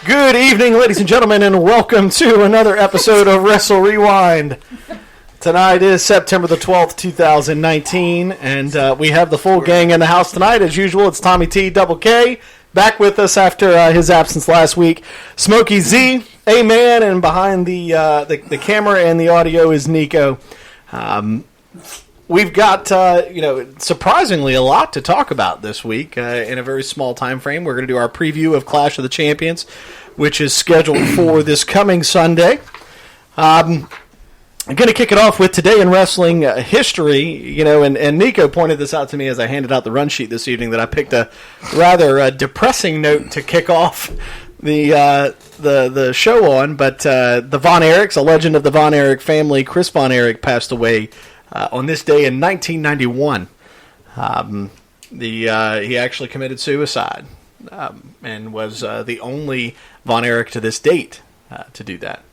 Good evening, ladies and gentlemen, and welcome to another episode of Wrestle Rewind. Tonight is September the 12th, 2019, and we have the full gang in the house tonight. As usual, it's Tommy T, Double K, back with us after his absence last week. Smokey Z, Mann, and behind the camera and the audio is Nico. We've got, surprisingly a lot to talk about this week in a very small time frame. We're going to do our preview of Clash of the Champions, which is scheduled for this coming Sunday. I'm going to kick it off with Today in Wrestling history, and Nico pointed this out to me as I handed out the run sheet this evening that I picked a rather depressing note to kick off the show on, but the Von Erichs, a legend of the Von Erich family, Chris Von Erich, passed away on this day in 1991. He actually committed suicide and was the only Von Erich to this date to do that.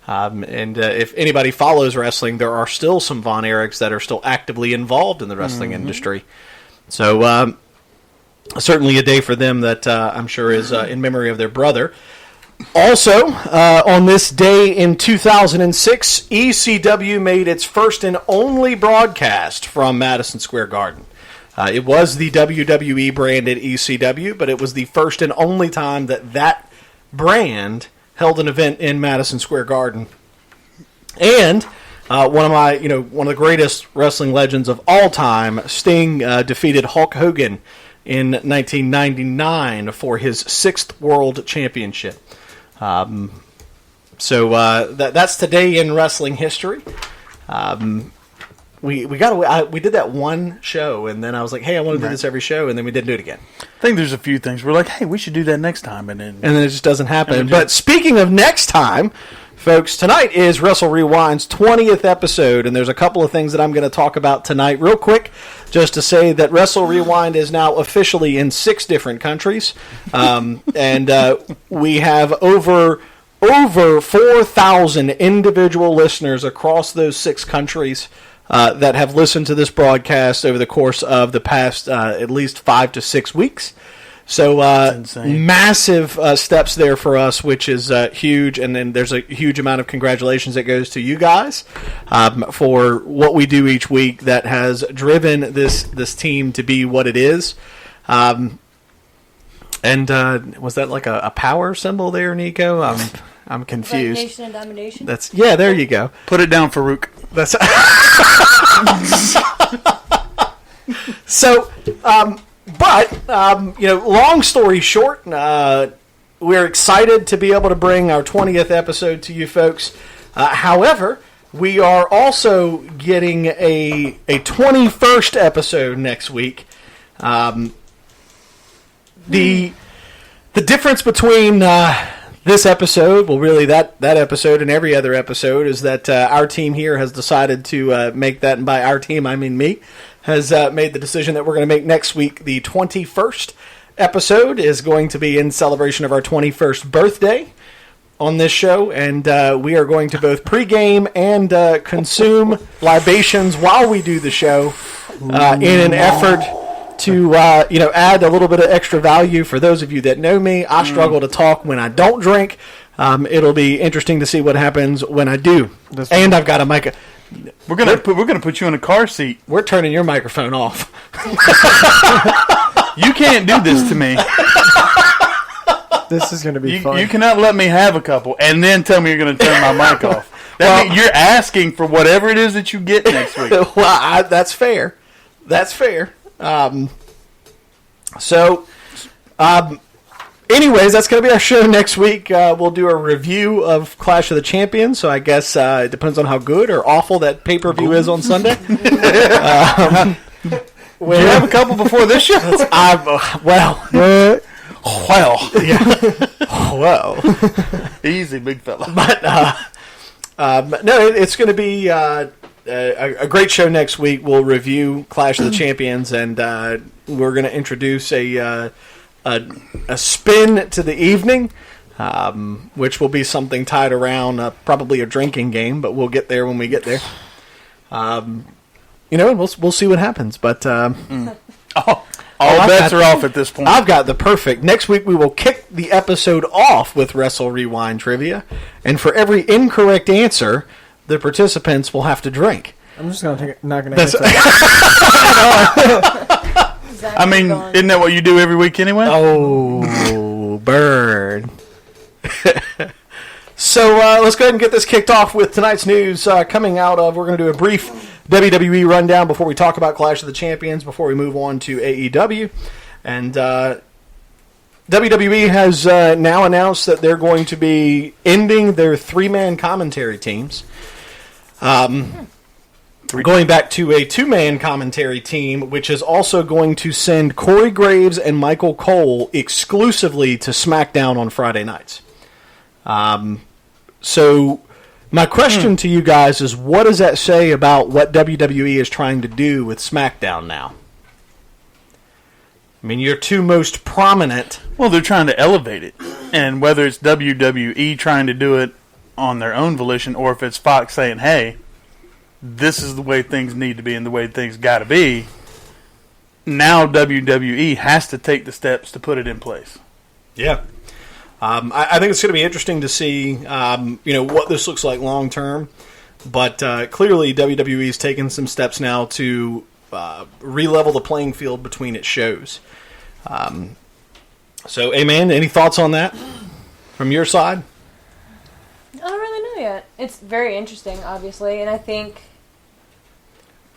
If anybody follows wrestling, there are still some Von Erichs that are still actively involved in the wrestling industry. So certainly a day for them that I'm sure is in memory of their brother. Also, on this day in 2006, ECW made its first and only broadcast from Madison Square Garden. It was the WWE branded ECW, but it was the first and only time that brand held an event in Madison Square Garden. And one of the greatest wrestling legends of all time, Sting, defeated Hulk Hogan in 1999 for his 6th World Championship. That's Today in Wrestling history. We did that one show, and then I was like, hey, I want to do this every show, and then we didn't do it again. I think there's a few things we're like, hey, we should do that next time, and then it just doesn't happen. But speaking of next time, folks, tonight is Wrestle Rewind's 20th episode, and there's a couple of things that I'm going to talk about tonight real quick, just to say that Wrestle Rewind is now officially in 6 different countries, and we have over 4,000 individual listeners across those 6 countries that have listened to this broadcast over the course of the past at least 5 to 6 weeks. So massive steps there for us, which is huge. And then there's a huge amount of congratulations that goes to you guys for what we do each week that has driven this team to be what it is. And was that like a power symbol there, Nico? I'm confused. Nation and domination. There you go. Put it down, Farouk. That's so. Long story short, we're excited to be able to bring our 20th episode to you folks. However, we are also getting a 21st episode next week. The difference between this episode, well, really that episode and every other episode, is that our team here has decided to make that, and by our team I mean me, has made the decision that we're going to make next week the 21st episode is going to be in celebration of our 21st birthday on this show, and we are going to both pregame and consume libations while we do the show in an effort to add a little bit of extra value. For those of you that know me, I struggle to talk when I don't drink. It'll be interesting to see what happens when I do. And I've got a mic. We're gonna put you in a car seat. We're turning your microphone off. You can't do this to me. This is going to be fun. You cannot let me have a couple and then tell me you're going to turn my mic off. Means you're asking for whatever it is that you get next week. Well, that's fair. That's fair. Anyways, that's going to be our show next week. We'll do a review of Clash of the Champions, so I guess it depends on how good or awful that pay-per-view is on Sunday. We have a couple before this show? Well. Easy, big fella. But, no, it's going to be a great show next week. We'll review Clash of the Champions, and we're going to introduce a spin to the evening, which will be something tied around probably a drinking game, but we'll get there when we get there. We'll see what happens. But All bets are off at this point. I've got the perfect. Next week we will kick the episode off with Wrestle Rewind trivia, and for every incorrect answer, the participants will have to drink. I'm just not going to answer. I mean, isn't that what you do every week anyway? Oh, bird. So let's go ahead and get this kicked off with tonight's news coming out of. We're going to do a brief WWE rundown before we talk about Clash of the Champions, before we move on to AEW. And WWE has now announced that they're going to be ending their three-man commentary teams. Going back to a two-man commentary team, which is also going to send Corey Graves and Michael Cole exclusively to SmackDown on Friday nights. So my question to you guys is, what does that say about what WWE is trying to do with SmackDown now? I mean, your two most prominent... Well, they're trying to elevate it. And whether it's WWE trying to do it on their own volition, or if it's Fox saying, hey, this is the way things need to be and the way things got to be, now WWE has to take the steps to put it in place. Yeah. I think it's going to be interesting to see, what this looks like long term. But clearly, WWE's taken some steps now to re-level the playing field between its shows. So, Mann, any thoughts on that from your side? I don't really know yet. It's very interesting, obviously, and I think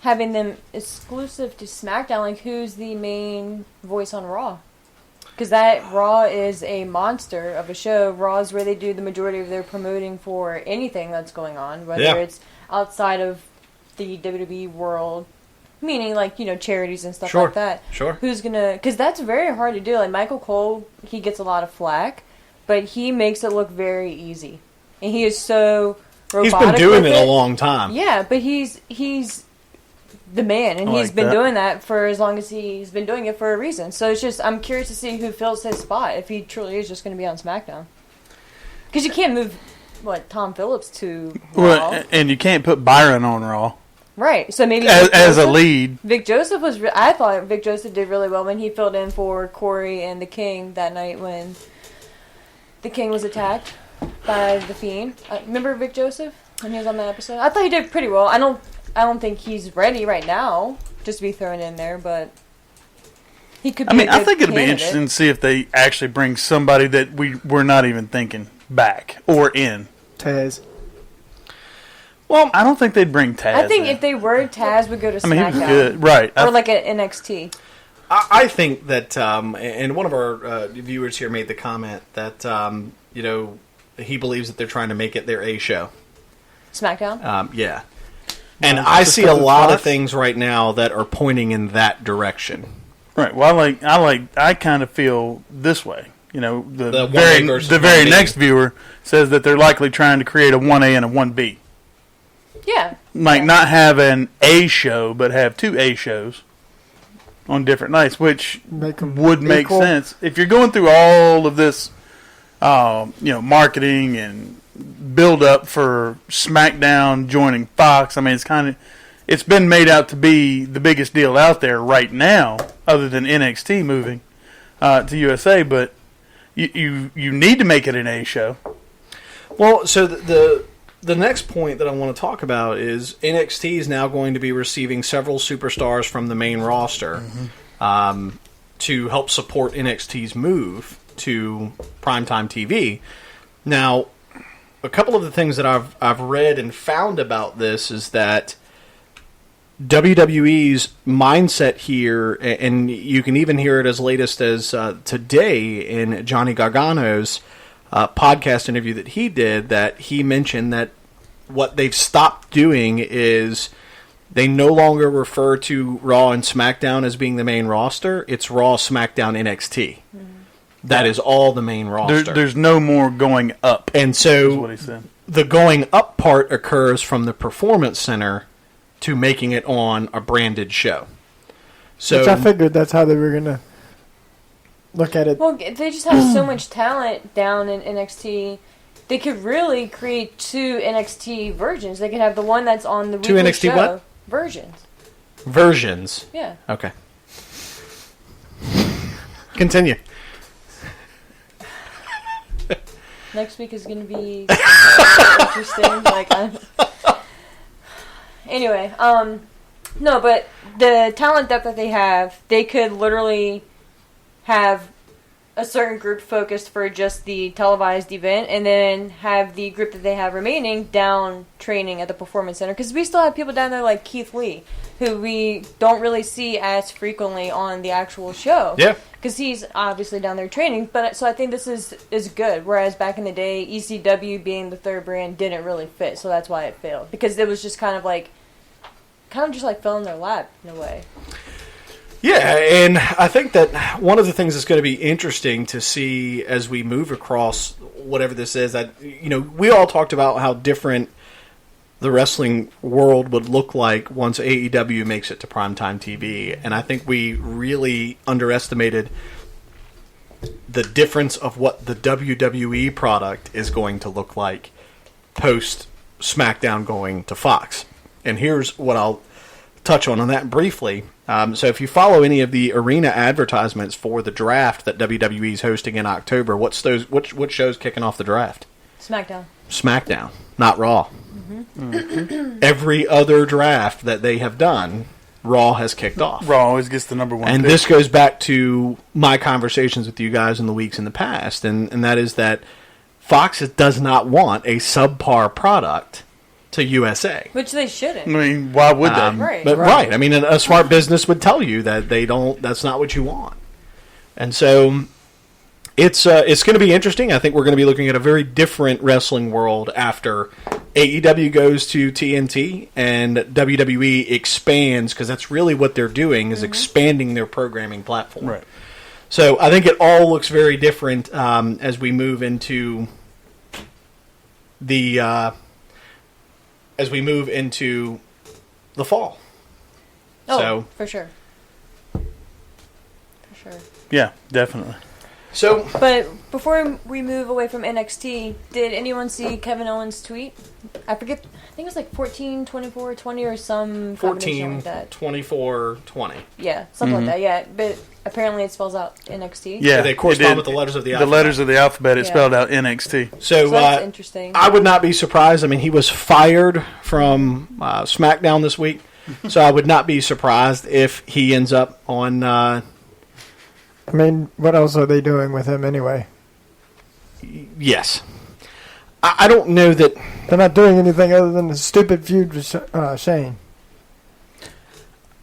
having them exclusive to SmackDown, like, who's the main voice on Raw? Because that Raw is a monster of a show. Raw is where they do the majority of their promoting for anything that's going on, whether it's outside of the WWE world, meaning like, charities and stuff like that. Sure. Who's gonna? Because that's very hard to do. Like Michael Cole, he gets a lot of flack, but he makes it look very easy, and he is so robotic. He's been doing it a long time. Yeah, but he's the man, and he's been doing that for as long as he's been doing it for a reason. So it's just, I'm curious to see who fills his spot, if he truly is just going to be on SmackDown. Because you can't move, Tom Phillips to Raw. Well, and you can't put Byron on Raw. Right, so maybe as a lead. Vic Joseph was, I thought Vic Joseph did really well when he filled in for Corey and the King that night when the King was attacked by the Fiend. Remember Vic Joseph when he was on that episode? I thought he did pretty well. I don't think he's ready right now just to be thrown in there, but he could be I think it'll be interesting to see if they actually bring somebody that we're not even thinking back or in. Taz. Well, I don't think they'd bring Taz. I think if they were, Taz would go to SmackDown. He was good. Right. Or like an NXT. I think that, and one of our viewers here made the comment that, he believes that they're trying to make it their A show. SmackDown? Yeah. And I see a lot of things right now that are pointing in that direction. Right. Well, I kind of feel this way. The very next viewer says that they're likely trying to create a 1A and a 1B. Yeah. Not have an A show, but have two A shows on different nights, which would make sense. If you're going through all of this, marketing and build up for SmackDown joining Fox. I mean, it's been made out to be the biggest deal out there right now, other than NXT moving to USA. But you need to make it an A show. Well, so the next point that I want to talk about is NXT is now going to be receiving several superstars from the main roster to help support NXT's move to primetime TV. Now, a couple of the things that I've read and found about this is that WWE's mindset here, and you can even hear it as latest as today in Johnny Gargano's podcast interview that he did, that he mentioned that what they've stopped doing is they no longer refer to Raw and SmackDown as being the main roster. It's Raw, SmackDown, NXT. Mm-hmm. That is all the main roster. There's no more going up. And so is what he said. The going up part occurs from the Performance Center to making it on a branded show. So, which I figured that's how they were going to look at it. Well, they just have so much talent down in NXT. They could really create two NXT versions. They could have the one that's on the weekly NXT show. What? Versions. Versions. Yeah. Okay. Continue. Next week is going to be interesting. Anyway, no, but the talent depth that they have, they could literally have a certain group focused for just the televised event, and then have the group that they have remaining down training at the Performance Center. Because we still have people down there like Keith Lee, who we don't really see as frequently on the actual show. Yeah. Because he's obviously down there training. But so I think this is good. Whereas back in the day, ECW being the third brand didn't really fit, so that's why it failed. Because it was just kind of just like fell in their lap in a way. Yeah, and I think that one of the things that's going to be interesting to see as we move across whatever this is, that we all talked about how different the wrestling world would look like once AEW makes it to primetime TV, and I think we really underestimated the difference of what the WWE product is going to look like post SmackDown going to Fox. And here's what I'll touch on that briefly. So if you follow any of the arena advertisements for the draft that WWE is hosting in October, what show's kicking off the draft? SmackDown, not Raw. Mm-hmm. Every other draft that they have done, Raw has kicked off. Raw always gets the number one and pick. This goes back to my conversations with you guys in the weeks in the past, and that is that Fox does not want a subpar product to USA. Which they shouldn't. I mean, why would they? Right. But right. I mean, a smart business would tell you that they don't. That's not what you want. And so it's going to be interesting. I think we're going to be looking at a very different wrestling world after AEW goes to TNT and WWE expands, because that's really what they're doing, is expanding their programming platform. Right. So I think it all looks very different as we move into the fall. Oh, so, for sure. Yeah, definitely. So, but before we move away from NXT, did anyone see Kevin Owens' tweet? I forget. I think it was like 14, 24, 20 or some combination like that. 24, 20. Yeah, something like that. Yeah, but apparently it spells out NXT. Yeah, they correspond with the letters of the alphabet. The letters of the alphabet, it spelled out NXT. So that's interesting. I would not be surprised. I mean, he was fired from SmackDown this week, so I would not be surprised if he ends up on... I mean, what else are they doing with him anyway? Yes. I don't know that... They're not doing anything other than a stupid feud with Shane.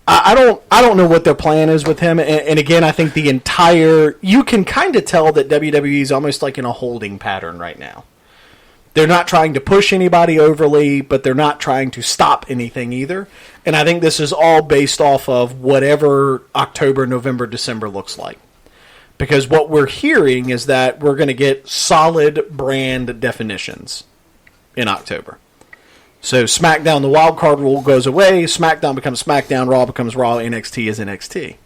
I don't know what their plan is with him, and again, I think the entire... You can kind of tell that WWE is almost like in a holding pattern right now. They're not trying to push anybody overly, but they're not trying to stop anything either. And I think this is all based off of whatever October, November, December looks like. Because what we're hearing is that we're going to get solid brand definitions in October. So SmackDown, the wild card rule goes away. SmackDown becomes SmackDown. Raw becomes Raw. NXT is NXT.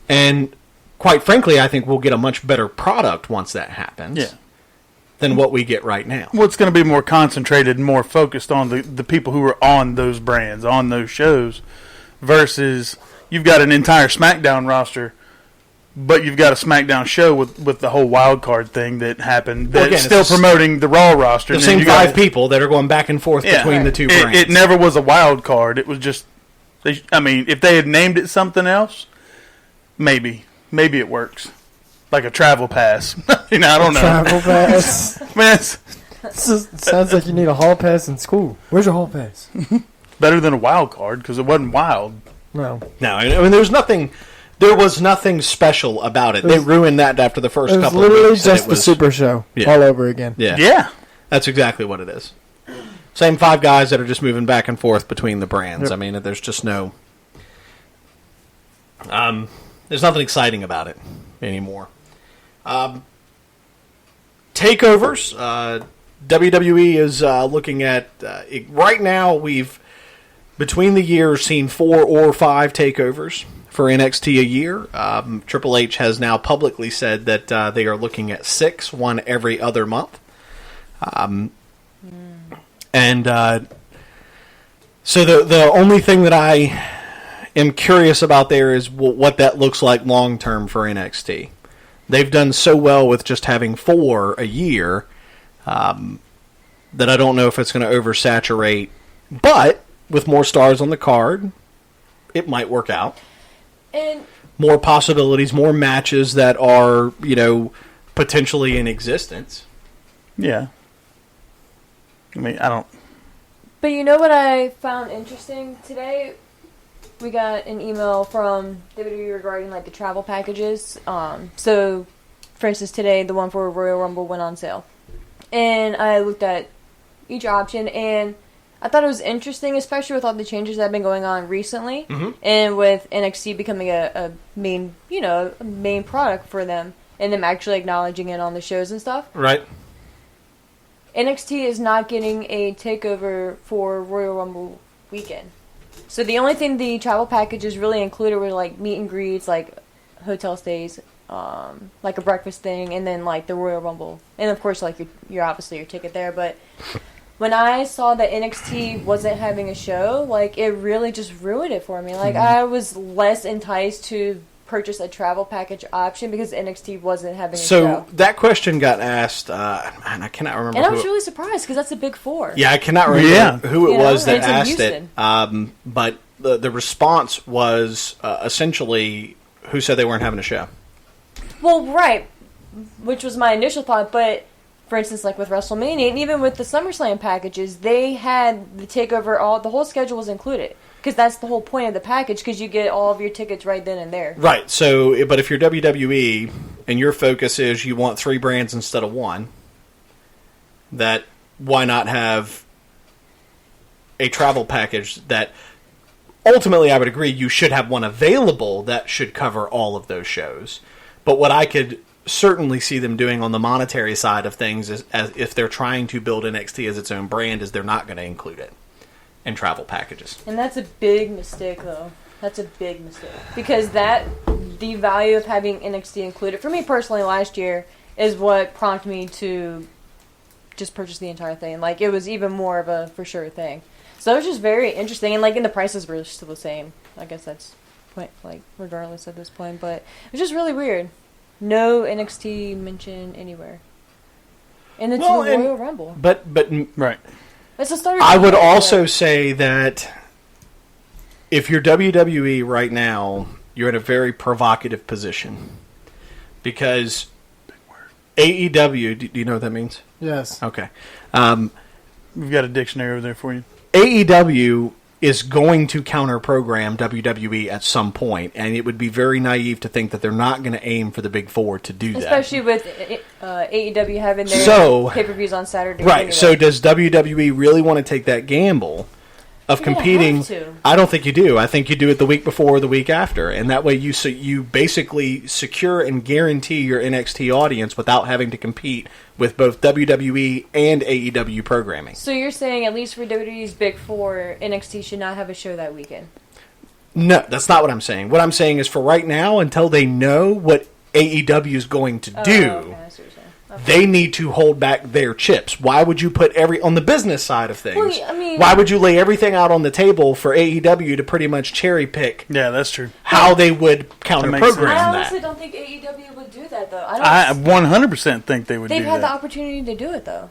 And quite frankly, I think we'll get a much better product once that happens than what we get right now. Well, it's going to be more concentrated and more focused on the people who are on those brands, on those shows, versus you've got an entire SmackDown roster, but you've got a SmackDown show with the whole wild card thing that happened. That's still promoting the Raw roster. The same five people that are going back and forth between the two brands. It never was a wild card. It was just, if they had named it something else, maybe it works. Like a travel pass. I don't know. Travel pass. Man, sounds like you need a hall pass in school. Where's your hall pass? Better than a wild card because it wasn't wild. No. I mean, there was nothing special about it. They ruined that after the first couple of weeks. It was literally just the Super Show all over again. Yeah. That's exactly what it is. Same five guys that are just moving back and forth between the brands. Yep. I mean, there's just no... there's nothing exciting about it anymore. Takeovers. WWE is looking at... right now, we've, between the years, seen 4 or 5 takeovers for NXT a year. Triple H has now publicly said that they are looking at 6, one every other month. And so the only thing that I am curious about there is what that looks like long term for NXT. they've done so well with just having 4 a year that I don't know if it's going to oversaturate. But with more stars on the card, it might work out. And more possibilities, more matches that are, potentially in existence. Yeah. I mean, I don't... But you know what I found interesting today? We got an email from WWE regarding the travel packages. So, for instance, today the one for Royal Rumble went on sale, and I looked at each option, and I thought it was interesting, especially with all the changes that have been going on recently, and with NXT becoming a main, a main product for them, and them actually acknowledging it on the shows and stuff. Right. NXT is not getting a takeover for Royal Rumble weekend. So the only thing the travel packages really included were meet and greets, hotel stays, a breakfast thing, and then the Royal Rumble, and of course your obviously your ticket there. But when I saw that NXT wasn't having a show, it really just ruined it for me. I was less enticed to purchase a travel package option because NXT wasn't having a show. So that question got asked, and I cannot remember. And I was really surprised because that's a big 4. Yeah, I cannot remember who it was that it's in asked it. Houston. But the response was essentially who said they weren't having a show. Well, right, which was my initial thought, but for instance, with WrestleMania, and even with the SummerSlam packages, they had the takeover, the whole schedule was included. Because that's the whole point of the package, because you get all of your tickets right then and there. Right, so, but if you're WWE, and your focus is you want 3 brands instead of 1, that why not have a travel package that, ultimately I would agree, you should have one available that should cover all of those shows. But what I could certainly see them doing on the monetary side of things is, as if they're trying to build NXT as its own brand, is they're not going to include it in travel packages. And that's a big mistake, though. That's a big mistake. Because the value of having NXT included, for me personally last year, is what prompted me to just purchase the entire thing. It was even more of a for sure thing. So it was just very interesting. And, and the prices were still the same. I guess that's, regardless at this point. But it was just really weird. No NXT mention anywhere. And it's the Royal Rumble. But right. It's a starter. I would also say that if you're WWE right now, you're in a very provocative position. Because AEW, do you know what that means? Yes. Okay. We've got a dictionary over there for you. AEW is going to counter-program WWE at some point, and it would be very naive to think that they're not going to aim for the Big 4 to do that. Especially with AEW having their pay-per-views on Saturday. Right, anyway. so does WWE really want to take that gamble of competing? Have to. I don't think you do. I think you do it the week before or the week after, and that way you basically secure and guarantee your NXT audience without having to compete with both WWE and AEW programming. So you're saying at least for WWE's Big 4, NXT should not have a show that weekend? No, that's not what I'm saying. What I'm saying is for right now, until they know what AEW is going to do, okay, I see what you're saying. Okay. they need to hold back their chips. Why would you put on the business side of things? Well, I mean, why would you lay everything out on the table for AEW to pretty much cherry pick? Yeah, that's true. How they would counter program I that? honestly don't think AEW would do that though. I 100% think they would do that. They've had the opportunity to do it though.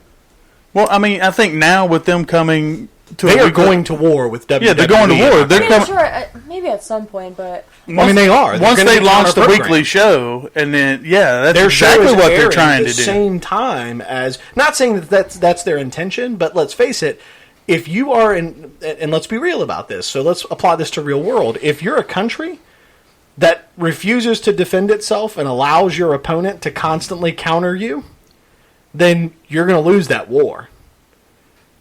Well, I mean, I think now with them coming to They are going to war with WWE. Yeah, they're going to war. They're coming. Sure, maybe at some point, but I mean, they are. Once they launch the weekly show, and then that's their exactly show is what they're airing trying at to the do. same time as, not saying that's their intention, but let's face it. If you are in, and let's be real about this, so let's apply this to real world. If you're a country that refuses to defend itself and allows your opponent to constantly counter you, then you're going to lose that war.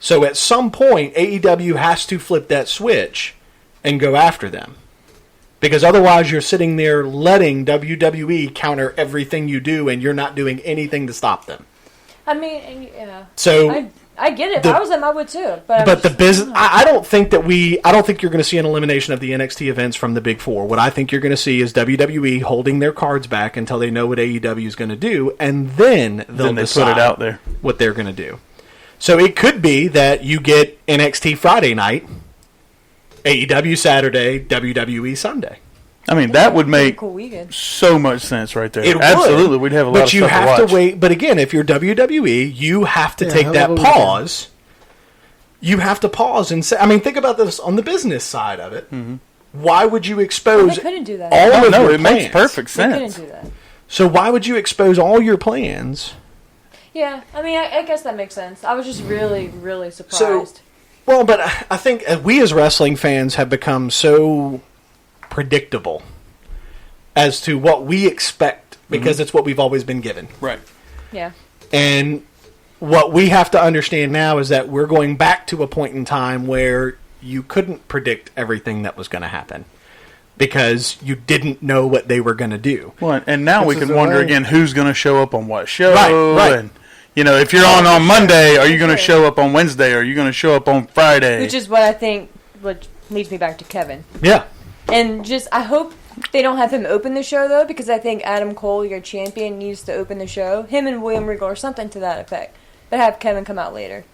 So at some point, AEW has to flip that switch and go after them. Because otherwise you're sitting there letting WWE counter everything you do and you're not doing anything to stop them. I mean, yeah. So I get it. If I was them, I would too. But the business, I don't think you're going to see an elimination of the NXT events from the Big 4. What I think you're going to see is WWE holding their cards back until they know what AEW is going to do, and then they'll decide put it out there what they're going to do. So it could be that you get NXT Friday night, AEW Saturday, WWE Sunday. I mean, that would Pretty make cool weekend. so much sense right there. It would. Absolutely, we'd have a lot But of you stuff have to to watch. wait. But again, if you're WWE, you have to take hell that of a weekend. pause. You have to pause and say, I mean, think about this on the business side of it. Mm-hmm. Why would you Well, expose they couldn't do that. all of No, your it makes plans? perfect They couldn't sense. do that. So why would you expose all your plans? Yeah, I mean, I guess that makes sense. I was just really, really surprised. Well, but I think we as wrestling fans have become so predictable as to what we expect because it's what we've always been given. Right. Yeah. And what we have to understand now is that we're going back to a point in time where you couldn't predict everything that was going to happen because you didn't know what they were going to do. Well, and now we This is can the wonder way. again who's going to show up on what show. Right. And, you know, if you're on Monday, are you going to show up on Wednesday? Are you going to show up on Friday? Which is what I think, which leads me back to Kevin. Yeah. And just, I hope they don't have him open the show, though, because I think Adam Cole, your champion, needs to open the show. Him and William Regal or something to that effect. But have Kevin come out later.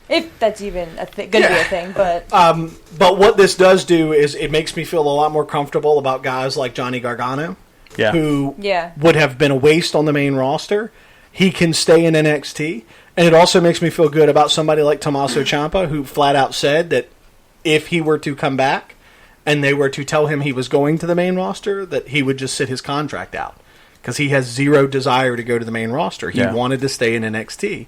If that's even going to be a thing, but... But what this does do is it makes me feel a lot more comfortable about guys like Johnny Gargano, yeah. who Yeah. would have been a waste on the main roster. He can stay in NXT. And it also makes me feel good about somebody like Tommaso Ciampa, who flat out said that if he were to come back and they were to tell him he was going to the main roster, that he would just sit his contract out. Because he has zero desire to go to the main roster. He Yeah. wanted to stay in NXT.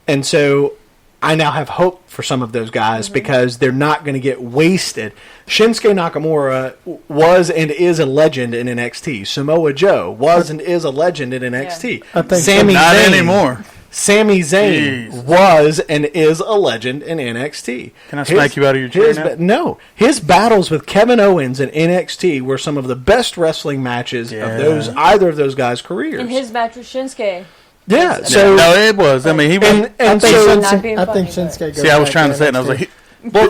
And so I now have hope for some of those guys because they're not going to get wasted. Shinsuke Nakamura was and is a legend in NXT. Samoa Joe was and is a legend in NXT. I think Sami Not Zayn anymore. Sami Zayn Jeez. was and is a legend in NXT. Can I smack you out of your chair now? No. His battles with Kevin Owens in NXT were some of the best wrestling matches Yeah. of either of those guys' careers. And his match with Shinsuke. yeah, Yeah. so No, it was. I mean, he was. and I so not being think funny, Shinsuke but- goes See, I was back trying to say it, and I was NXT. like, well,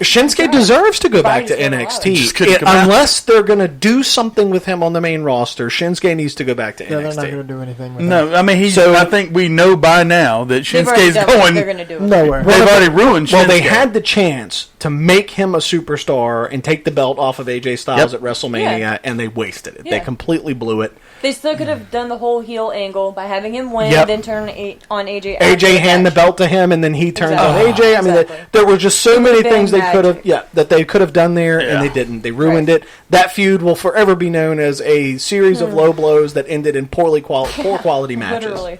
Shinsuke deserves to go back to Body's gonna allow NXT. it. Just couldn't come out. Unless they're going to do something with him on the main roster, Shinsuke needs to go back to Yeah, they're not NXT. going to do anything with him. no, I mean, he. So- I think we know by now that They've already Shinsuke's done what going. they're going to do. Nowhere. They've already ruined Shinsuke. Well, they had the chance to make him a superstar and take the belt off of AJ Styles Yep. at WrestleMania, Yeah. and they wasted it. They Yeah. completely blew it. They still could have done the whole heel angle by having him win, Yep. then turn on AJ. after AJ hand the match. belt to him, and then he turns Exactly. on AJ. I mean, Exactly. there were just so many been things they could have, magic. that they could have done there, Yeah. and they didn't. They ruined Right. it. That feud will forever be known as a series of low blows that ended in poor quality matches. Literally.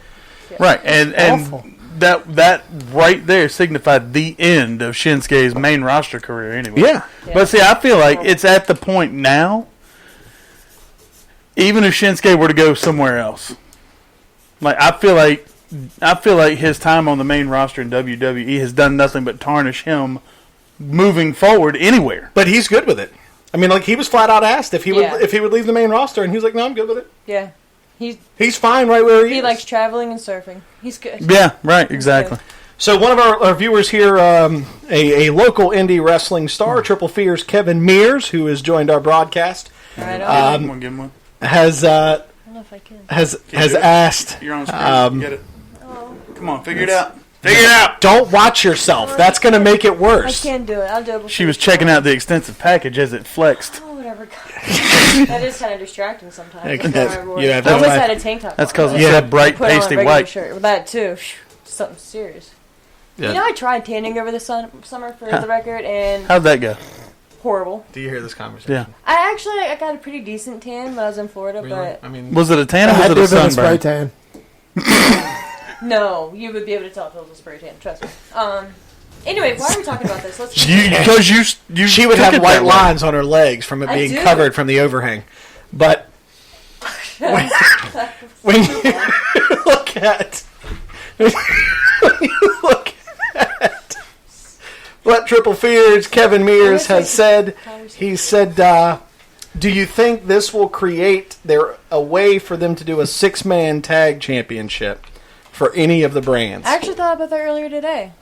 Right, and Awful. that right there signified the end of Shinsuke's main roster career. Anyway, Yeah. But see, I feel like it's at the point now. Even if Shinsuke were to go somewhere else, like I feel like his time on the main roster in WWE has done nothing but tarnish him moving forward anywhere. But he's good with it. I mean, like he was flat out asked if he Yeah. would leave the main roster, and he was like, "No, I'm good with it. Yeah. He's fine right where he He is." likes traveling and surfing. He's good. Yeah, right, exactly. So one of our viewers here, a local indie wrestling star, Triple Fear's Kevin Mears, who has joined our broadcast, Right on. I'm gonna give him one. has I don't know if I can. has Can you do it? asked. You're on screen. Get it. Come on, figure it out. Figure it out. Don't watch yourself. That's going to make it I worse. can't do it. I'll do it before She was you checking start. out the extensive package as it flexed. Oh, whatever. that is kind of distracting sometimes. Okay. That's why I wore You it. have I to- almost had a tank top. That's on, because but it's Yeah. that bright, put on a pasty regular white. shirt. Well, that too. Something serious. Yeah. You know, I tried tanning over the summer for the record, and How'd that go? horrible. Do you hear this conversation? Yeah. I got a pretty decent tan when I was in Florida, but I mean, Was it a tan I or was had it to a have been a spray sunburn? tan. no, you would be able to tell if it was a spray tan. Trust me. Anyway, why are we talking about this? Let's. Because you she would took have it white that way. lines on her legs from it I being do. covered from the overhang. But when you look at what Triple Fears Kevin Mears has said, he said, "Do you think this will create a way for them to do a 6-man tag championship for any of the brands?" I actually thought about that earlier today.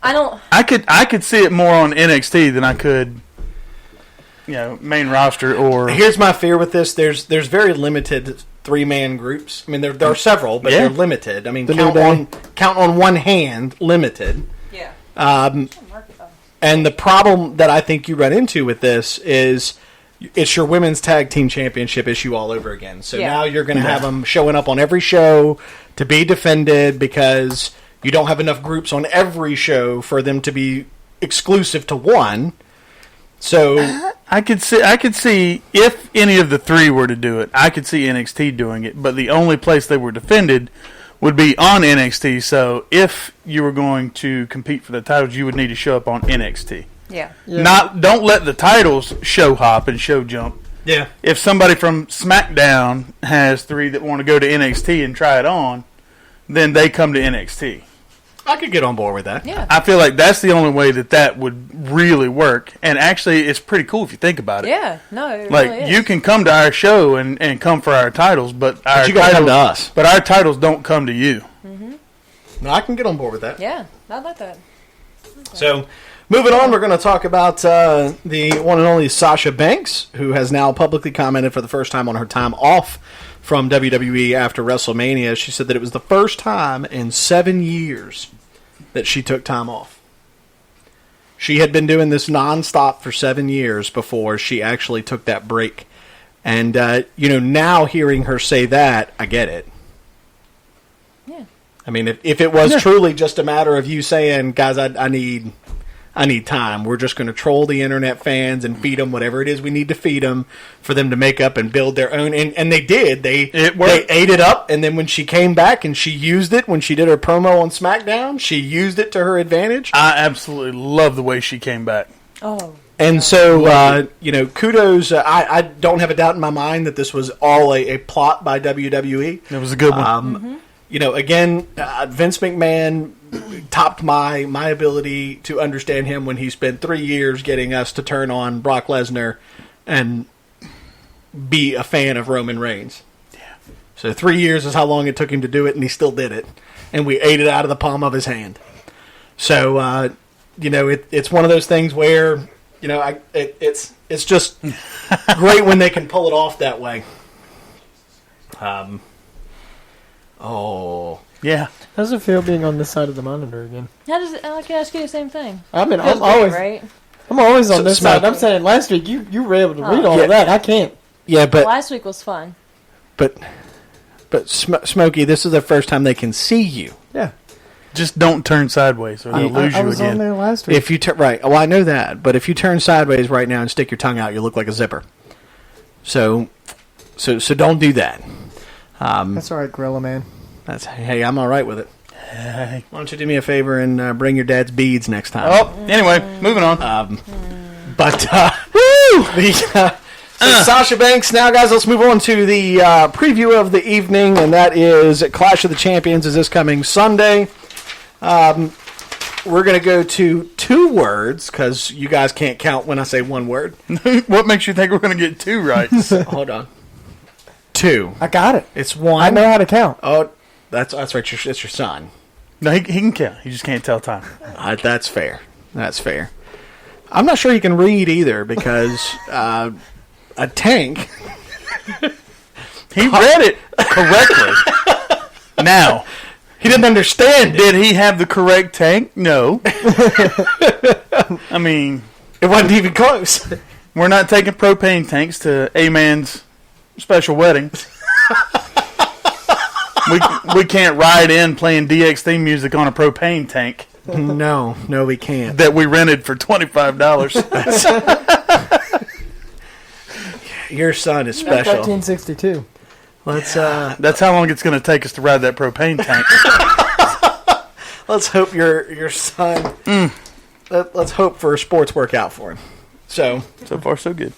I don't. I could see it more on NXT than I could, main roster or. Here's my fear with this: there's very limited 3-man groups. I mean, there are several, but Yeah. they're limited. I mean, The count New Day. on one hand, limited. Yeah. And the problem that I think you run into with this is it's your women's tag team championship issue all over again. So Yeah. now you're going to have them showing up on every show to be defended because you don't have enough groups on every show for them to be exclusive to one. So I could see if any of the three were to do it, I could see NXT doing it, but the only place they were defended would be on NXT. So if you were going to compete for the titles, you would need to show up on NXT. Yeah. Don't let the titles show hop and show jump. yeah, If somebody from SmackDown has three that want to go to NXT and try it on, then they come to NXT. I could get on board with that. Yeah. I feel like that's the only way that would really work. And actually, it's pretty cool if you think about it. Yeah. No, it Like, really is. you can come to our show and come for our titles, but our you gotta come titles, to us. But our titles don't come to you. No, I can get on board with that. Yeah. I like that. So, moving on, we're going to talk about the one and only Sasha Banks, who has now publicly commented for the first time on her time off from WWE after WrestleMania. She said that it was the first time in 7 years that she took time off. She had been doing this nonstop for 7 years before she actually took that break. And, now hearing her say that, I get it. Yeah. I mean, if it was truly just a matter of you saying, guys, I need time. We're just going to troll the internet fans and feed them whatever it is we need to feed them for them to make up and build their own. And they did. They ate it up. And then when she came back and she used it, when she did her promo on SmackDown, she used it to her advantage. I absolutely love the way she came back. Oh. And so, kudos. I don't have a doubt in my mind that this was all a plot by WWE. It was a good one. Again, Vince McMahon topped my ability to understand him when he spent 3 years getting us to turn on Brock Lesnar and be a fan of Roman Reigns. Yeah. So 3 years is how long it took him to do it, and he still did it. And we ate it out of the palm of his hand. So, it's one of those things where, it's just great when they can pull it off that way. Yeah. How does it feel being on this side of the monitor again? How does it? I can ask you the same thing. I mean, Feels I'm great, always right. I'm always on So this Smoke- side. I'm saying last week you were able to read all Yeah. of that. I can't. Yeah, but Last week was fun. but Smokey, this is the first time they can see you. Yeah. Just don't turn sideways or they'll lose I you was on again. there last week. If you turn right, well, I know that, but if you turn sideways right now and stick your tongue out, you look like a zipper. So don't do that. That's all right, Gorilla Man. Hey, I'm all right with it. Hey. Why don't you do me a favor and bring your dad's beads next time? Oh, anyway, moving on. So Sasha Banks. Now, guys, let's move on to the preview of the evening, and that is Clash of the Champions is this coming Sunday. We're going to go to 2 words because you guys can't count when I say one word. What makes you think we're going to get 2 right? Hold on. 2. I got it. It's 1. I know how to count. Oh, that's right. It's your son. No, he can count. He just can't tell time. That's fair. That's fair. I'm not sure he can read either because a tank. He read it correctly. Now, He didn't understand it. did he have the correct tank? No. I mean, It wasn't even close. we're not taking propane tanks to A-Man's special wedding. We can't ride in playing DX theme music on a propane tank No, we can't. that we rented for $25. Your son is special. 1962. Let's That's how long it's going to take us to ride that propane tank. let's hope your son. Let's hope for a sports workout for him. So, So far, so good.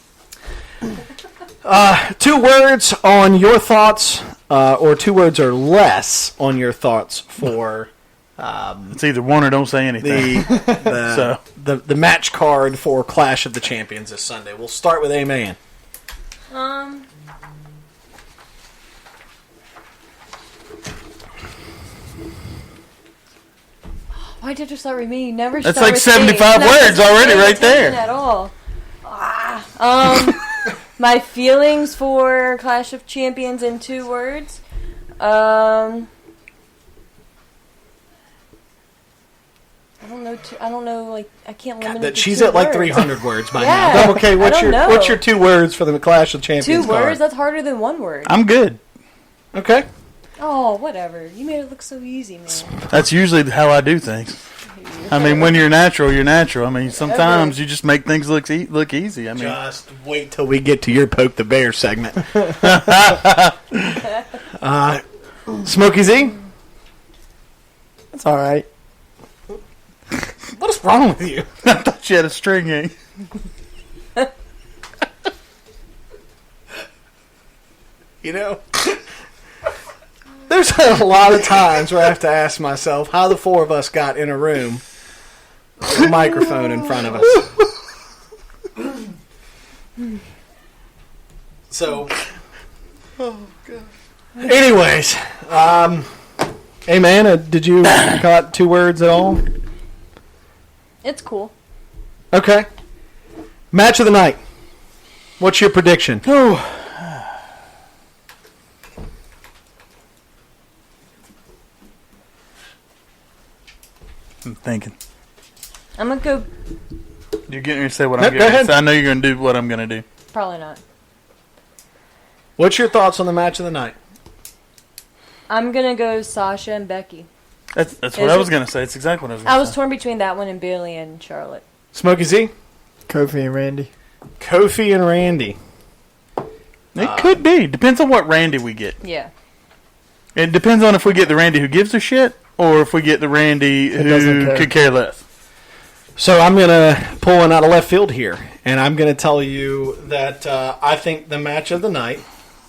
2 words on your thoughts, or 2 words or less on your thoughts for It's either one or don't say anything. the match card for Clash of the Champions this Sunday. We'll start with A-Man. Why did you start with me? Never. That's start like with 75 me. words already paying right there. attention At all. My feelings for Clash of Champions in 2 words. I don't know. Like, I can't limit it to She's 2 at like words. 300 words by Yeah. now. Okay, I don't know. what's your 2 words for the Clash of Champions 2 card? words? That's harder than 1 word. I'm good. Okay. Oh, whatever. You made it look so easy, man. That's usually how I do things. I mean, when you're natural, you're natural. I mean, sometimes you just make things look easy. I mean, Just wait till we get to your Poke the Bear segment. Smokey Z? It's all right. What is wrong with you? I thought you had a string gang. You know? There's a lot of times where I have to ask myself how the 4 of us got in a room with a microphone in front of us. So, anyways, hey man, did you got 2 words at all? It's cool. Okay. Match of the night. What's your prediction? Oh, I'm thinking. I'm gonna go. You're getting ready to say what No, I'm go going to ahead. say. I know you're going to do what I'm going to do. Probably not. What's your thoughts on the match of the night? I'm gonna go Sasha and Becky. That's what Is I was it? going to say. It's exactly what I was going to I say. was torn between that one and Bailey and Charlotte. Smokey Z? Kofi and Randy. Kofi and Randy. It could be. Depends on what Randy we get. Yeah. It depends on if we get the Randy who gives a shit or if we get the Randy doesn't who care. could care less. So I'm going to pull one out of left field here, and I'm going to tell you that I think the match of the night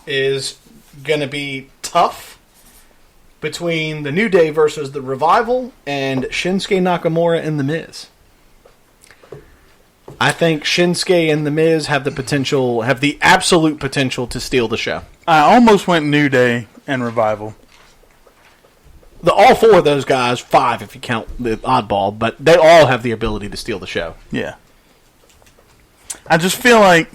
is going to be tough between the New Day versus the Revival and Shinsuke Nakamura and The Miz. I think Shinsuke and The Miz have the absolute potential to steal the show. I almost went New Day and Revival. All 4 of those guys, 5 if you count the oddball, but they all have the ability to steal the show. Yeah. I just feel like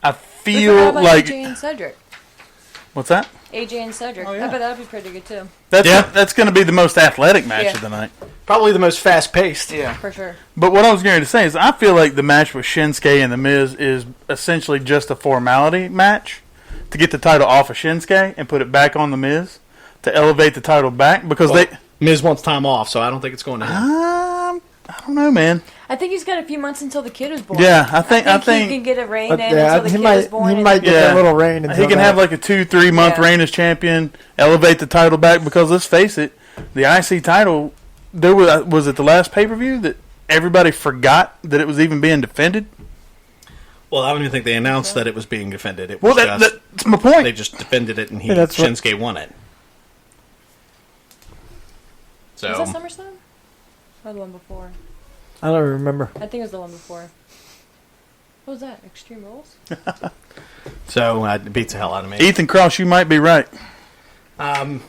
I What feel about like AJ and Cedric? what's that? AJ and Cedric. Oh, yeah. I bet that'd be pretty good too. That's going to be the most athletic match Yeah. of the night. Probably the most fast-paced. Yeah. For sure. But what I was going to say is I feel like the match with Shinsuke and The Miz is essentially just a formality match to get the title off of Shinsuke and put it back on The Miz to elevate the title back because Miz wants time off, so I don't think it's going to happen. I don't know, man. I think he's got a few months until the kid is born. Yeah, I think he can get a reign in Yeah, until the he kid is might born. he and might get Yeah. that little reign. he until can that. have like a 2-3 month Yeah. reign as champion, elevate the title back because let's face it, the IC title there was it the last pay-per-view that everybody forgot that it was even being defended? Well, I don't even think they announced that it was being defended. It was Well, just, that's my point. they just defended it, and Yeah, that's what- Shinsuke won it. So Was that SummerSlam? Or the one before? I don't remember. I think it was the one before. What was that? Extreme Rules? it beats the hell out of me. Ethan Cross, you might be right. I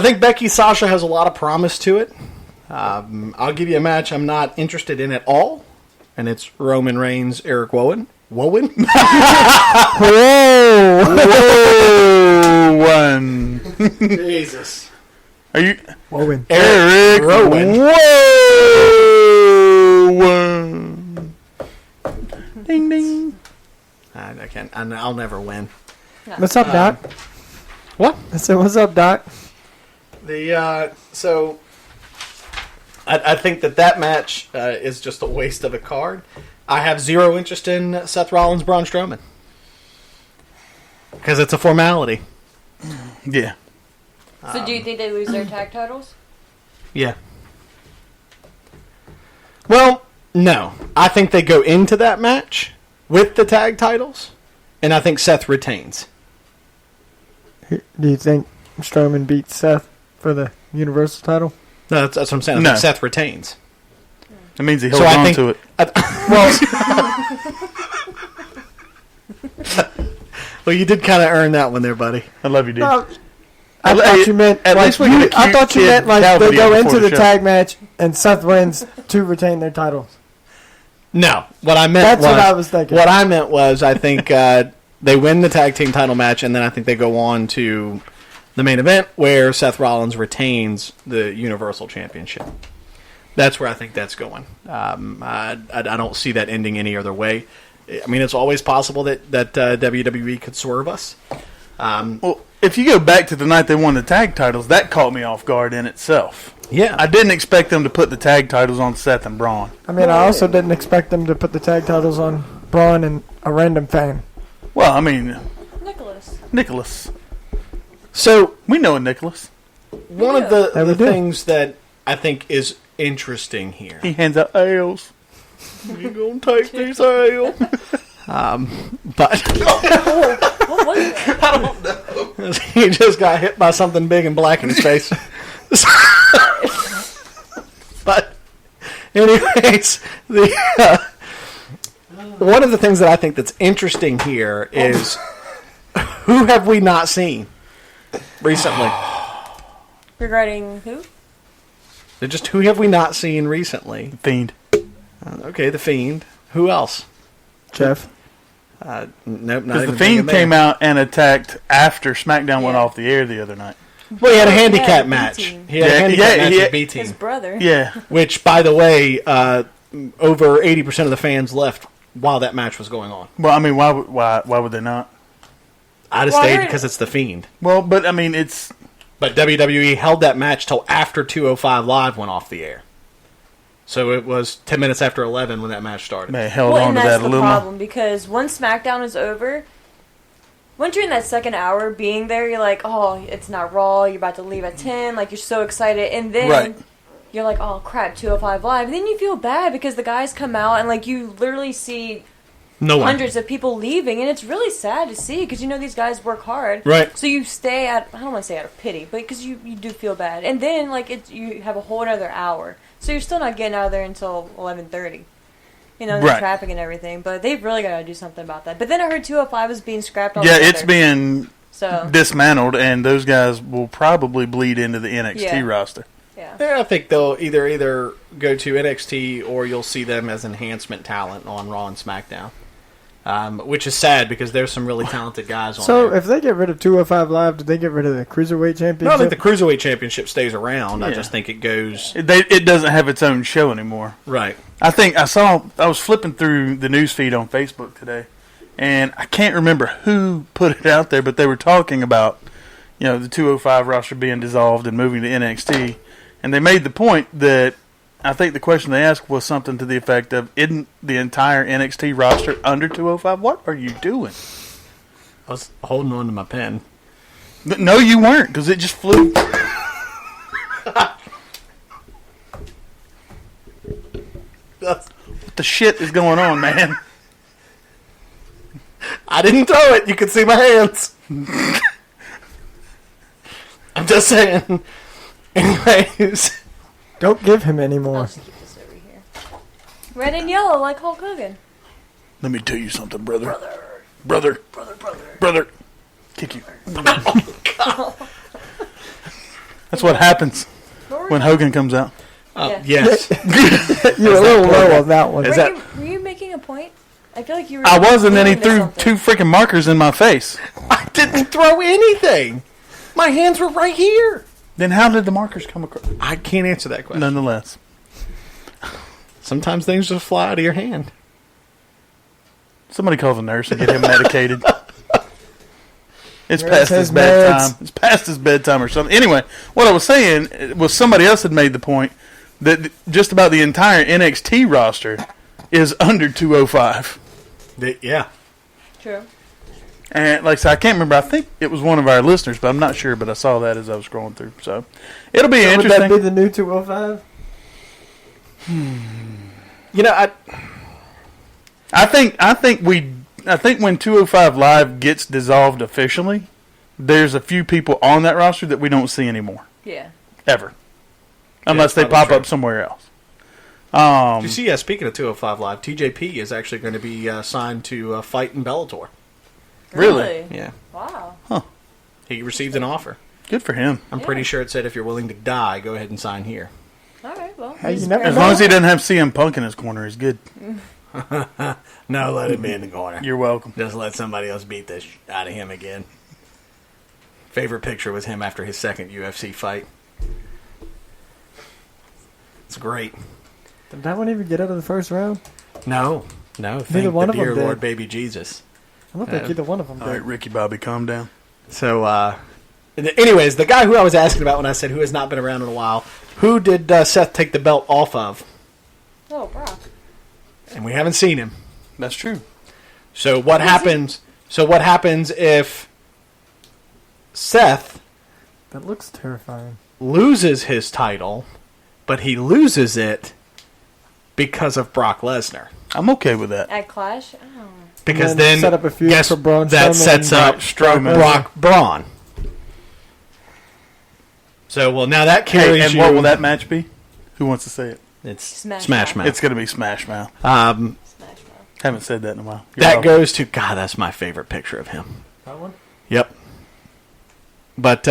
think Becky Sasha has a lot of promise to it. I'll give you a match I'm not interested in at all, and it's Roman Reigns, Eric Rowan. Whoa! Whoa, one. Jesus. Are you Woven. Eric Rowan. Whoa, one. Ding ding. I can't. I'll never win. What's up, Doc? What? I said, what's up, Doc? So I think that match is just a waste of a card. I have zero interest in Seth Rollins, Braun Strowman because it's a formality. Yeah. So do you think they lose their tag titles? Yeah. Well, no. I think they go into that match with the tag titles, and I think Seth retains. Do you think Strowman beats Seth for the Universal title? No, that's what I'm saying. I No. think Seth retains. That means he So holds I on think- to it. Well, you did kind of earn that one there, buddy. I love you, dude. No, I Well, thought you meant at like least we get a I cute thought you kid meant like Cal they video go before into the the show. tag match and Seth wins to retain their titles. No, what I meant That's was what I was thinking. What I meant was I think they win the tag team title match, and then I think they go on to the main event where Seth Rollins retains the Universal Championship. That's where I think that's going. I don't see that ending any other way. I mean, it's always possible that WWE could swerve us. Well, if you go back to the night they won the tag titles, that caught me off guard in itself. Yeah. I didn't expect them to put the tag titles on Seth and Braun. I mean, I also didn't expect them to put the tag titles on Braun and a random fan. Well, I mean, Nicholas. So, we know Nicholas. one of the things that I think is interesting here. He hands out ales. You gonna take these ales? But What was it? I don't know. He just got hit by something big and black in his face. But, anyways, one of the things that I think that's interesting here is who have we not seen recently? Regarding who? Just who have we not seen recently? Fiend. Okay, the Fiend. Who else? Jeff. Nope, not Because even the Fiend there. came out and attacked after SmackDown went Yeah. off the air the other night. Well, he had a Yeah, handicap the match. B-team. He had a Yeah, handicap match yeah. with B-Team. His brother. Yeah. Which, by the way, over 80% of the fans left while that match was going on. Well, I mean, why would they not? I'd have Well, I stayed heard- because it's the Fiend. Well, but I mean, it's But WWE held that match till after 205 Live went off the air. So it was 10 minutes after 11 when that match started. they held Well, on and to that's that a the little more. problem because once SmackDown is over, once you're in that second hour being there, you're like, oh, it's not Raw. You're about to leave at 10. Like, you're so excited. And then Right. you're like, oh, crap, 205 Live. And then you feel bad because the guys come out and, like, you literally see No one. hundreds of people leaving. And it's really sad to see because, you know, these guys work hard. Right. So you stay at, I don't want to say out of pity, but because you do feel bad. And then, like, you have a whole other hour. So you're still not getting out of there until 11:30. You know, the Right. traffic and everything. But they've really got to do something about that. But then I heard 205 was being scrapped Yeah, altogether. it's being So, dismantled, and those guys will probably bleed into the NXT Yeah. roster. yeah. Yeah, I think they'll either go to NXT or you'll see them as enhancement talent on Raw and SmackDown. Which is sad because there's some really talented guys on So there. if they get rid of 205 Live, did they get rid of the Cruiserweight Championship? No, I think the Cruiserweight Championship stays around. I Yeah. just think it goes... It doesn't have its own show anymore. Right. I was flipping through the news feed on Facebook today, and I can't remember who put it out there, but they were talking about, you know, the 205 roster being dissolved and moving to NXT, and they made the point that I think the question they asked was something to the effect of, isn't the entire NXT roster under 205? What are you doing? I was holding on to my pen. No, you weren't, because it just flew. What the shit is going on, man? I didn't throw it. You can see my hands. I'm just saying. Anyways. Don't give him any I'll more. just keep this over here. Red and yellow like Hulk Hogan. Let me tell you something, brother. Brother. Kick you. That's what happens when Hogan comes out. Yeah. Yes. You're a little low on that one. Is Were you making a point? I feel like you were. I was, and then he leaning to threw something. two freaking markers in my face. I didn't throw anything. My hands were right here. Then how did the markers come across? I can't answer that question. Nonetheless. Sometimes things just fly out of your hand. Somebody call the nurse and get him medicated. It's Nurse past has his bedtime. meds. It's past his bedtime or something. Anyway, what I was saying was somebody else had made the point that just about the entire NXT roster is under 205. Yeah. True. And like I said, I can't remember. I think it was one of our listeners, but I'm not sure. But I saw that as I was scrolling through. So it'll be Would interesting. that be the new 205? You know, I think when 205 Live gets dissolved officially, there's a few people on that roster that we don't see anymore. Yeah. Ever. Unless they probably pop true. up somewhere else. did you see, speaking of 205 Live, TJP is actually going to be signed to fight in Bellator. Really? Yeah. Wow. He received an offer. Good for him. I'm Yeah. pretty sure it said if you're willing to die, go ahead and sign here. All right. Well. Hey, you he's never As know. long as he doesn't have CM Punk in his corner, he's good. No, let him be in the corner. You're welcome. Just let somebody else beat this out of him again. Favorite picture was him after his second UFC fight. It's great. Did that one even get out of the first round? No. Thank one the of them dear did. Lord, baby Jesus. I don't think either one of them All did. right, Ricky Bobby, calm down. So, anyways, the guy who I was asking about when I said who has not been around in a while, who did Seth take the belt off of? Oh, Brock. And we haven't seen him. That's true. So what happens? So what happens if Seth That looks terrifying. loses his title, but he loses it because of Brock Lesnar? I'm okay with that. At Clash? Oh. Because And then then set up a feud guess for Braun that Strowman sets and up Strowman. Brock Braun. So well now that carries Hey, and you. what will that match be? Who wants to say it? It's Smash Smash Mouth. Mouth. It's going to be Smash Mouth. Smash Mouth. Haven't said that in a while. You're That welcome. goes to God. That's my favorite picture of him. That one? Yep. But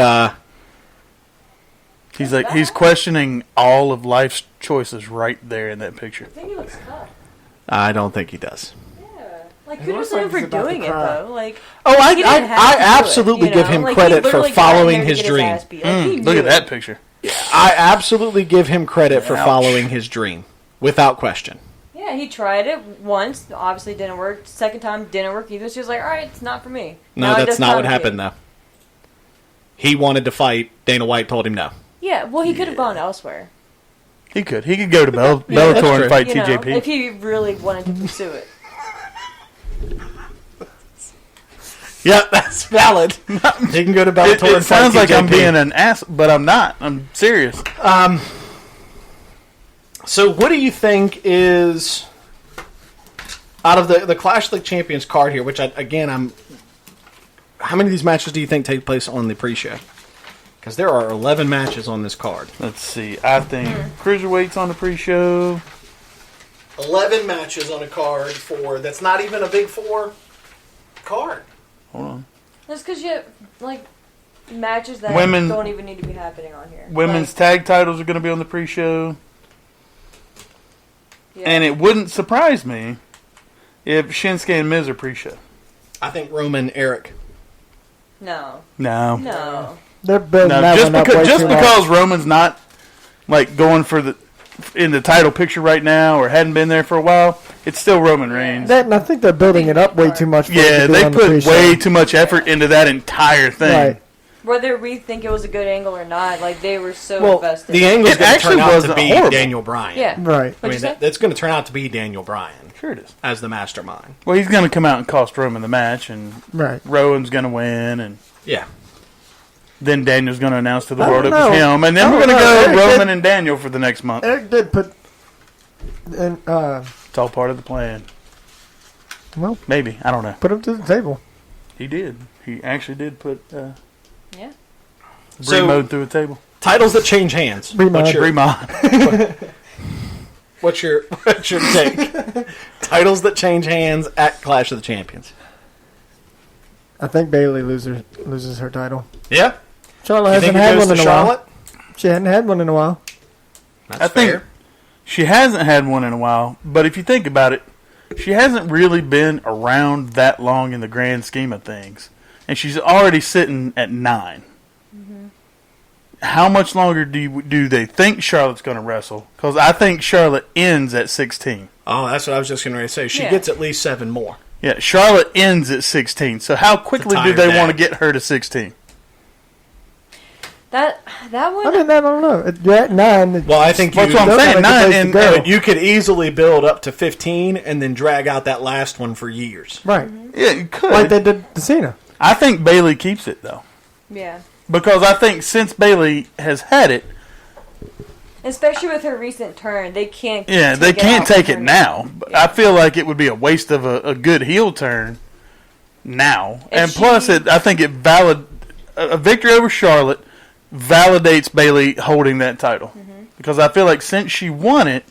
He's questioning all of life's choices right there in that picture. I think he looks tough. I don't think he does. Yeah. Like, It kudos looks to like him for he's about to doing it, cry. though. Like, Oh, he didn't have I to do absolutely it, give him Like, credit he for literally got in following there to his get dream. ass beat. Like, he Look knew at that picture. I absolutely give him credit for Ouch. following his dream, without question. Yeah, he tried it once. Obviously, didn't work. Second time, didn't work either. She was like, all right, it's not for me. No, Now it that's does not what comedy. happened, though. He wanted to fight. Dana White told him no. Yeah, well, he could have gone elsewhere. He could. He could go to that's Bellator true. and fight You know, TJP. if he really wanted to pursue it. Yeah, that's valid. He can go to Bellator It and fight sounds like I'm TJP. being an ass, but I'm not. I'm serious. So what do you think is, out of the Clash of the Champions card here, which, I'm... How many of these matches do you think take place on the pre-show? Because there are 11 matches on this card. Let's see. I think Cruiserweight's on the pre-show. 11 matches on a card for... That's not even a Big Four card. Hold on. That's because you have, like, matches that Women- don't even need to be happening on here. Women's Like, tag titles are going to be on the pre-show. yeah. And it wouldn't surprise me if Shinsuke and Miz are pre-show. I think Roman, Eric. No. No. They're building No, that just one up way because too much. Roman's not like going for in the title picture right now or hadn't been there for a while, it's still Roman Reigns. And I think they're building it up way too much. For it Yeah, to be they on the put pre-show. way too much effort into that entire thing. Right. Whether we think it was a good angle or not, like, they were so Well, invested. the angle's It going to actually turn out to wasn't be horrible. Daniel Bryan. Yeah. Right. I mean, What'd you say? that's going to turn out to be Daniel Bryan Sure it is. as the mastermind. Well, he's going to come out and cost Roman the match, and Right. Rowan's going to win, and Yeah. then Daniel's going to announce to the I world it don't was know. him, and then I we're don't going to know. go Eric Roman and Daniel for the next month. Eric did put. And It's all part of the plan. well, Maybe. I don't know. put him to the table. He did. He actually did put yeah. So- Mode through a table. Titles that change hands. Rematch. What's your take? Titles that change hands at Clash of the Champions. I think Bailey loses her title. Yeah. Charlotte You think hasn't it had goes one to in a while. Charlotte? She hadn't had one in a while. That's I think fair. she hasn't had one in a while, but if you think about it, she hasn't really been around that long in the grand scheme of things. And she's already sitting at 9. How much longer do they think Charlotte's going to wrestle? Because I think Charlotte ends at 16. Oh, that's what I was just going to say. She Yeah. gets at least 7 more. Yeah, Charlotte ends at 16. So how quickly do tired they dad. want to get her to 16? That one. I don't know. You're at 9. Well, I think That's you, what I'm Those are saying. like the 9 place to and go. you could easily build up to 15 and then drag out that last one for years. Right. yeah, you could. Like they did to Cena. I think Bailey keeps it though, Yeah. because I think since Bailey has had it, Especially with her recent turn, they can't. yeah, they can't take it now. But Yeah. I feel like it would be a waste of a good heel turn now. If And plus, she- I think a victory over Charlotte validates Bailey holding that title. Because I feel like since she won it,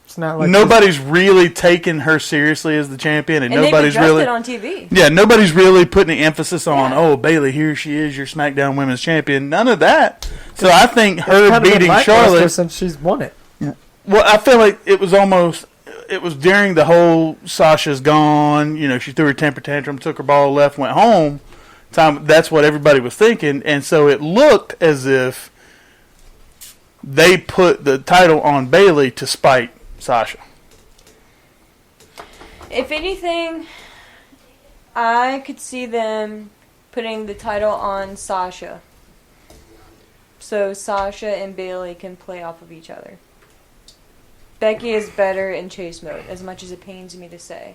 It's not like nobody's really taken her seriously as the champion, and, And nobody's they've addressed really it on TV. yeah, nobody's really putting the emphasis on, Yeah. oh, Bailey, here she is, your SmackDown Women's Champion. None of that. So I think It's her kind of been beating lackluster Charlotte. since she's won it. Well, I feel like it was during the whole Sasha's gone. You know, she threw her temper tantrum, took her ball, left, went home. That's what everybody was thinking, and so it looked as if they put the title on Bayley to spite Sasha. If anything, I could see them putting the title on Sasha. So Sasha and Bayley can play off of each other. Becky is better in chase mode, as much as it pains me to say.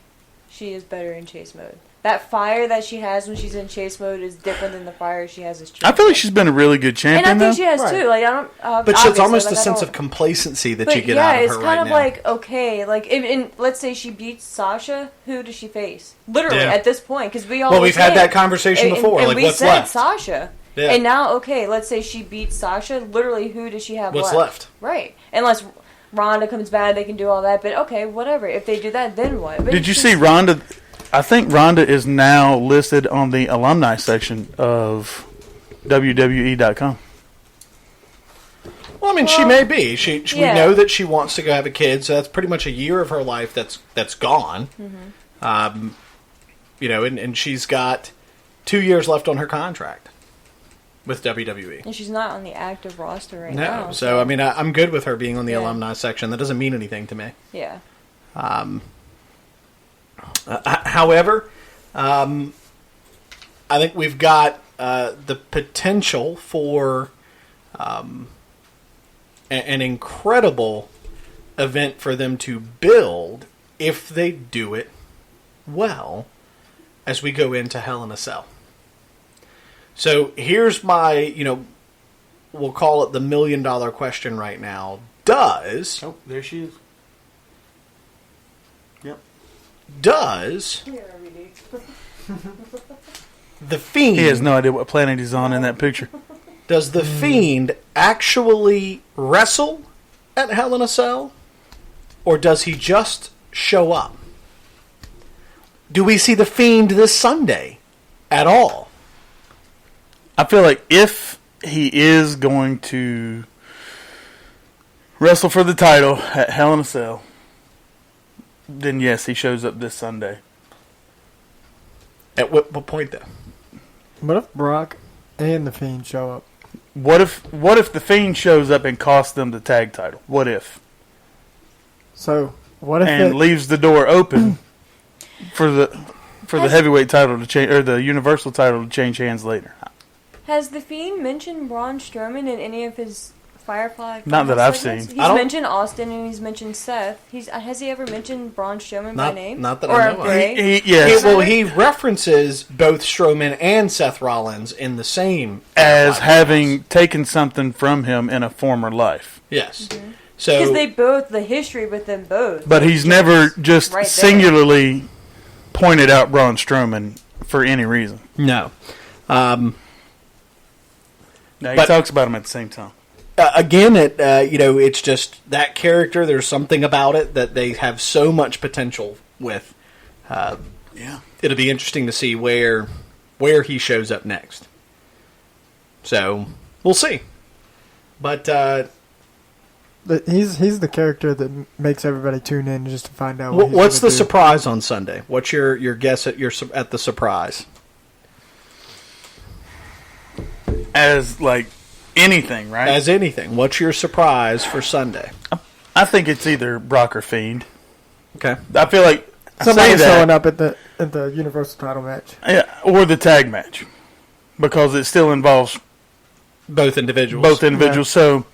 She is better in chase mode. That fire that she has when she's in chase mode is different than the fire she has as champion. I feel like she's been a really good champion, and I think she has Right. too. Like I don't. But it's almost like, a sense of complacency that you get out of her it's kind right of now. like okay, like let's say she beats Sasha, who does she face? Literally Yeah. at this point, because we all Well, we've had that conversation before. and Like, we what's said left? Sasha, Yeah. and now okay, let's say she beats Sasha. Literally, who does she have What's left? left? Right, unless Ronda comes back, they can do all that. But okay, whatever. If they do that, then what? But Did you it's see just- Ronda? I think Ronda is now listed on the alumni section of WWE.com. Well, I mean, she Well, may be. We yeah. know that she wants to go have a kid, so that's pretty much a year of her life that's gone. You know, and she's got 2 years left on her contract with WWE. And she's not on the active roster right No, now. so I mean, I'm good with her being on the Yeah. alumni section. That doesn't mean anything to me. Yeah. However, I think we've got the potential for an incredible event for them to build if they do it well as we go into Hell in a Cell. So here's my, we'll call it the $1 million question right now. Does Oh, there she is. Yep. the Fiend... He has no idea what planet he's on in that picture. Does the Fiend actually wrestle at Hell in a Cell? Or does he just show up? Do we see the Fiend this Sunday at all? I feel like if he is going to wrestle for the title at Hell in a Cell, then yes, he shows up this Sunday. At what point, though? What if Brock and the Fiend show up? What if the Fiend shows up and costs them the tag title? What if? So what if And it, leaves the door open for the heavyweight title to change, or the Universal title to change hands later. Has the Fiend mentioned Braun Strowman in any of his Firefly? Not that Funhouse I've segments? seen. He's I don't- mentioned Austin and he's mentioned Seth. Has he ever mentioned Braun Strowman by Not- name? not that or I know of. Bray? Yes, He references both Strowman and Seth Rollins in the same... as Firefly having Funhouse. taken something from him in a former life. Yes. Because So... they both, the history with them both. But he's never just right there. singularly pointed out Braun Strowman for any reason. No. Now, he But- talks about him at the same time. Again, it's just that character. There's something about it that they have so much potential with. Yeah. It'll be interesting to see where he shows up next. So we'll see. But he's the character that makes everybody tune in just to find out. What what's he's the gonna do. surprise on Sunday? What's your guess at the surprise? As, like, anything, right? As anything, what's your surprise for Sunday? I think it's either Brock or Fiend. Okay. I feel like I say Somebody's that, showing up at the Universal title match. yeah, or the tag match, because it still involves Both individuals. both individuals. So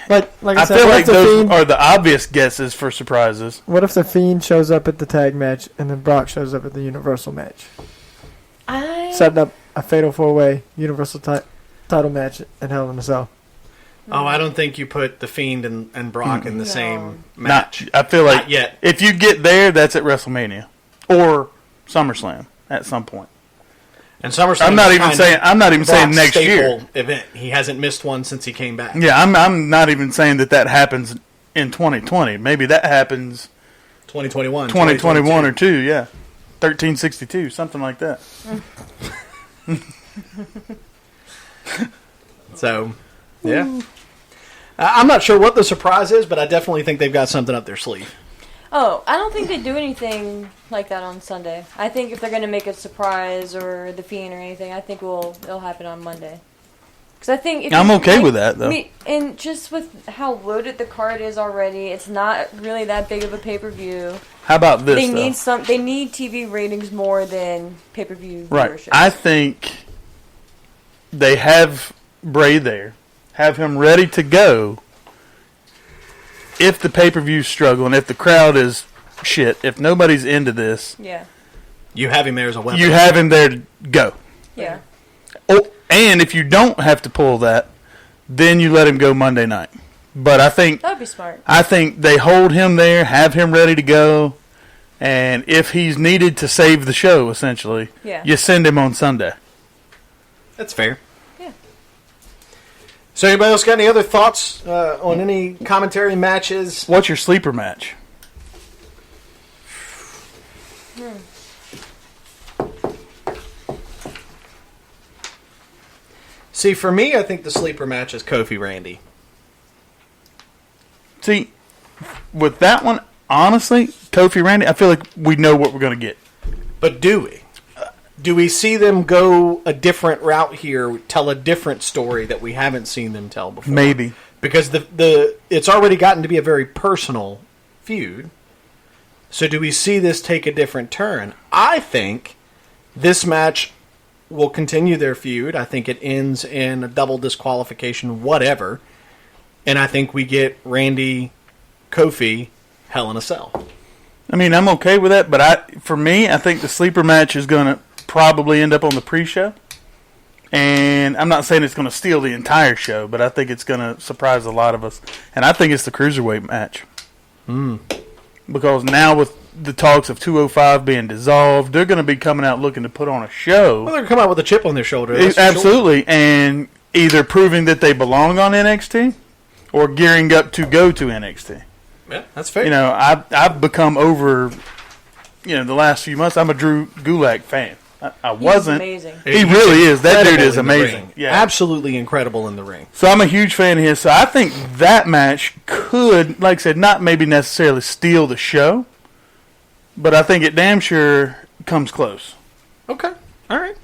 Like I I said, feel what like if the those Fiend? are the obvious guesses for surprises. What if the Fiend shows up at the tag match and then Brock shows up at the Universal match, setting up a fatal 4-way Universal title match at Hell in a Cell? Oh, I don't think you put the Fiend and Brock in the No. same match. I feel like Not yet. if you get there, that's at WrestleMania or SummerSlam at some point. And SummerSlam. I'm not is even kind saying. of I'm not even saying Brock's next year. staple event. He hasn't missed one since he came back. Yeah, I'm not even saying that happens in 2020. Maybe that happens 2021. 2021 or 2. Yeah, 1362, something like that. So, yeah. I'm not sure what the surprise is, but I definitely think they've got something up their sleeve. Oh, I don't think they do anything like that on Sunday. I think if they're going to make a surprise or the Fiend or anything, I think it'll happen on Monday. Because I think I'm okay with that, though. And just with how loaded the card is already, it's not really that big of a pay-per-view. How about this? They need TV ratings more than pay-per-view right. viewership. I think they have Bray there, have him ready to go. If the pay-per-view's struggling, if the crowd is shit, if nobody's into this, yeah, you have him there as a weapon. you have him there to go. Yeah. Oh, and if you don't have to pull that, then you let him go Monday night. But I think That would be smart. I think they hold him there, have him ready to go, and if he's needed to save the show, essentially, Yeah. you send him on Sunday. That's fair. Yeah. So anybody else got any other thoughts on any commentary matches? What's your sleeper match? See, for me, I think the sleeper match is Kofi Randy. See, with that one, honestly, Kofi Randy, I feel like we know what we're going to get. But do we? Do we see them go a different route here, tell a different story that we haven't seen them tell before? Maybe. Because it's already gotten to be a very personal feud. So do we see this take a different turn? I think this match will continue their feud. I think it ends in a double disqualification, whatever. And I think we get Randy, Kofi, Hell in a Cell. I mean, I'm okay with that, but for me, I think the sleeper match is going to probably end up on the pre-show. And I'm not saying it's going to steal the entire show, but I think it's going to surprise a lot of us. And I think it's the Cruiserweight match. Because now with the talks of 205 being dissolved, they're going to be coming out looking to put on a show. Well, they're going to come out with a chip on their shoulder. That's for Absolutely. Sure. And either proving that they belong on NXT or gearing up to go to NXT. Yeah, that's fair. You know, I've become over, the last few months, I'm a Drew Gulak fan. I wasn't. He's amazing. He really is. That dude is amazing. Yeah. Absolutely incredible in the ring. So I'm a huge fan of his. So I think that match could, like I said, not maybe necessarily steal the show, but I think it damn sure comes close. Okay. All right.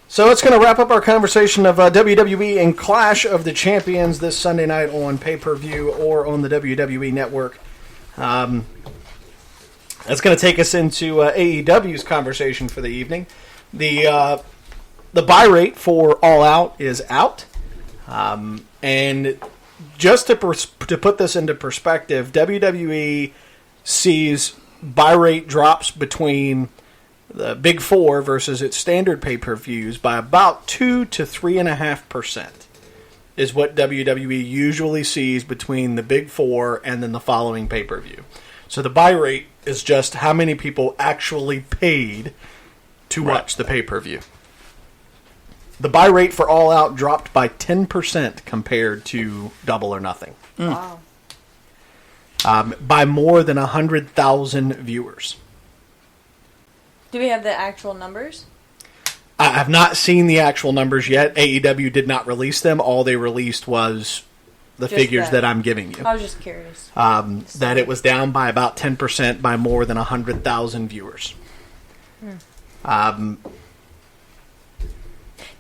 So it's going to wrap up our conversation of WWE and Clash of the Champions this Sunday night on pay-per-view or on the WWE Network. That's going to take us into AEW's conversation for the evening. The buy rate for All Out is out. And just to put this into perspective, WWE sees buy rate drops between the Big Four versus its standard pay-per-views by about 2 to 3.5% is what WWE usually sees between the Big Four and then the following pay-per-view. So the buy rate is just how many people actually paid to watch the pay-per-view. The buy rate for All Out dropped by 10% compared to Double or Nothing. Wow. By more than 100,000 viewers. Do we have the actual numbers? I have not seen the actual numbers yet. AEW did not release them. All they released was the Just figures that I'm giving you. I was just curious. That it was down by about 10% by more than 100,000 viewers. Does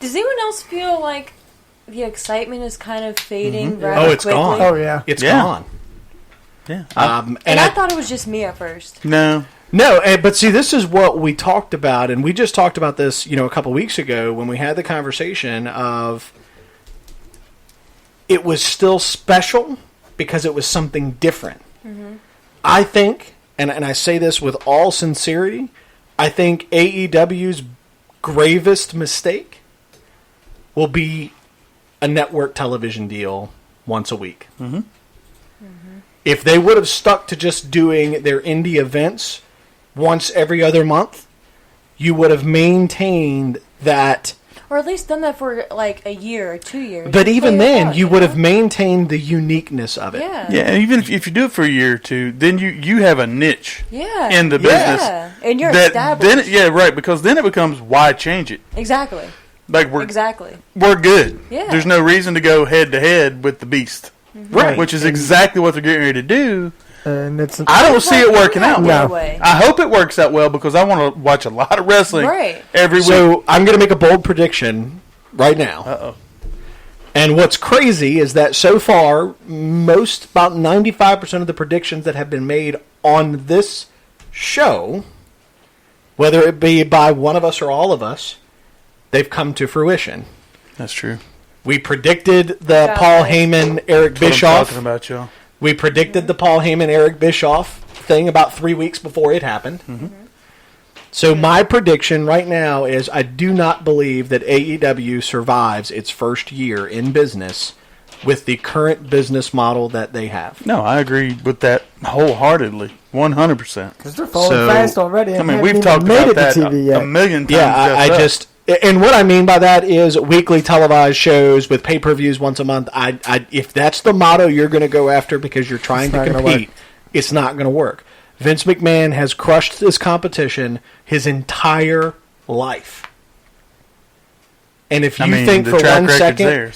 anyone else feel like the excitement is kind of fading rather it's quickly? gone. Oh, yeah. It's gone. Yeah. And I thought it was just me at first. No. No, but see, this is what we talked about, and we just talked about this, a couple weeks ago when we had the conversation of it was still special because it was something different. Mm-hmm. I think, and I say this with all sincerity, I think AEW's gravest mistake will be a network television deal once a week. Mm-hmm. If they would have stuck to just doing their indie events once every other month, you would have maintained that. Or at least done that for like a year or 2 years. But even then, you would have maintained the uniqueness of it. Yeah. Yeah, even if you do it for a year or two, then you have a niche in the business. Yeah, and you're established. Because then it becomes, why change it? Exactly. Like we're good. Yeah. There's no reason to go head to head with the beast. Right. Which is exactly what they're getting ready to do. And I don't see it working out well. No. I hope it works out well because I want to watch a lot of wrestling every week. So I'm going to make a bold prediction right now. Uh-oh. And what's crazy is that so far, about 95% of the predictions that have been made on this show, whether it be by one of us or all of us, they've come to fruition. That's true. We predicted the Paul Heyman, Eric Bischoff. Talking about y'all. We predicted the Paul Heyman, Eric Bischoff thing about 3 weeks before it happened. Mm-hmm. So my prediction right now is I do not believe that AEW survives its first year in business with the current business model that they have. No, I agree with that wholeheartedly, 100%. Because they're falling fast already. I mean, we've talked about that a million times. Yeah, and what I mean by that is weekly televised shows with pay-per-views once a month. If that's the motto you're going to go after because you're trying to compete, it's not going to work. Vince McMahon has crushed this competition his entire life. And if you think for 1 second,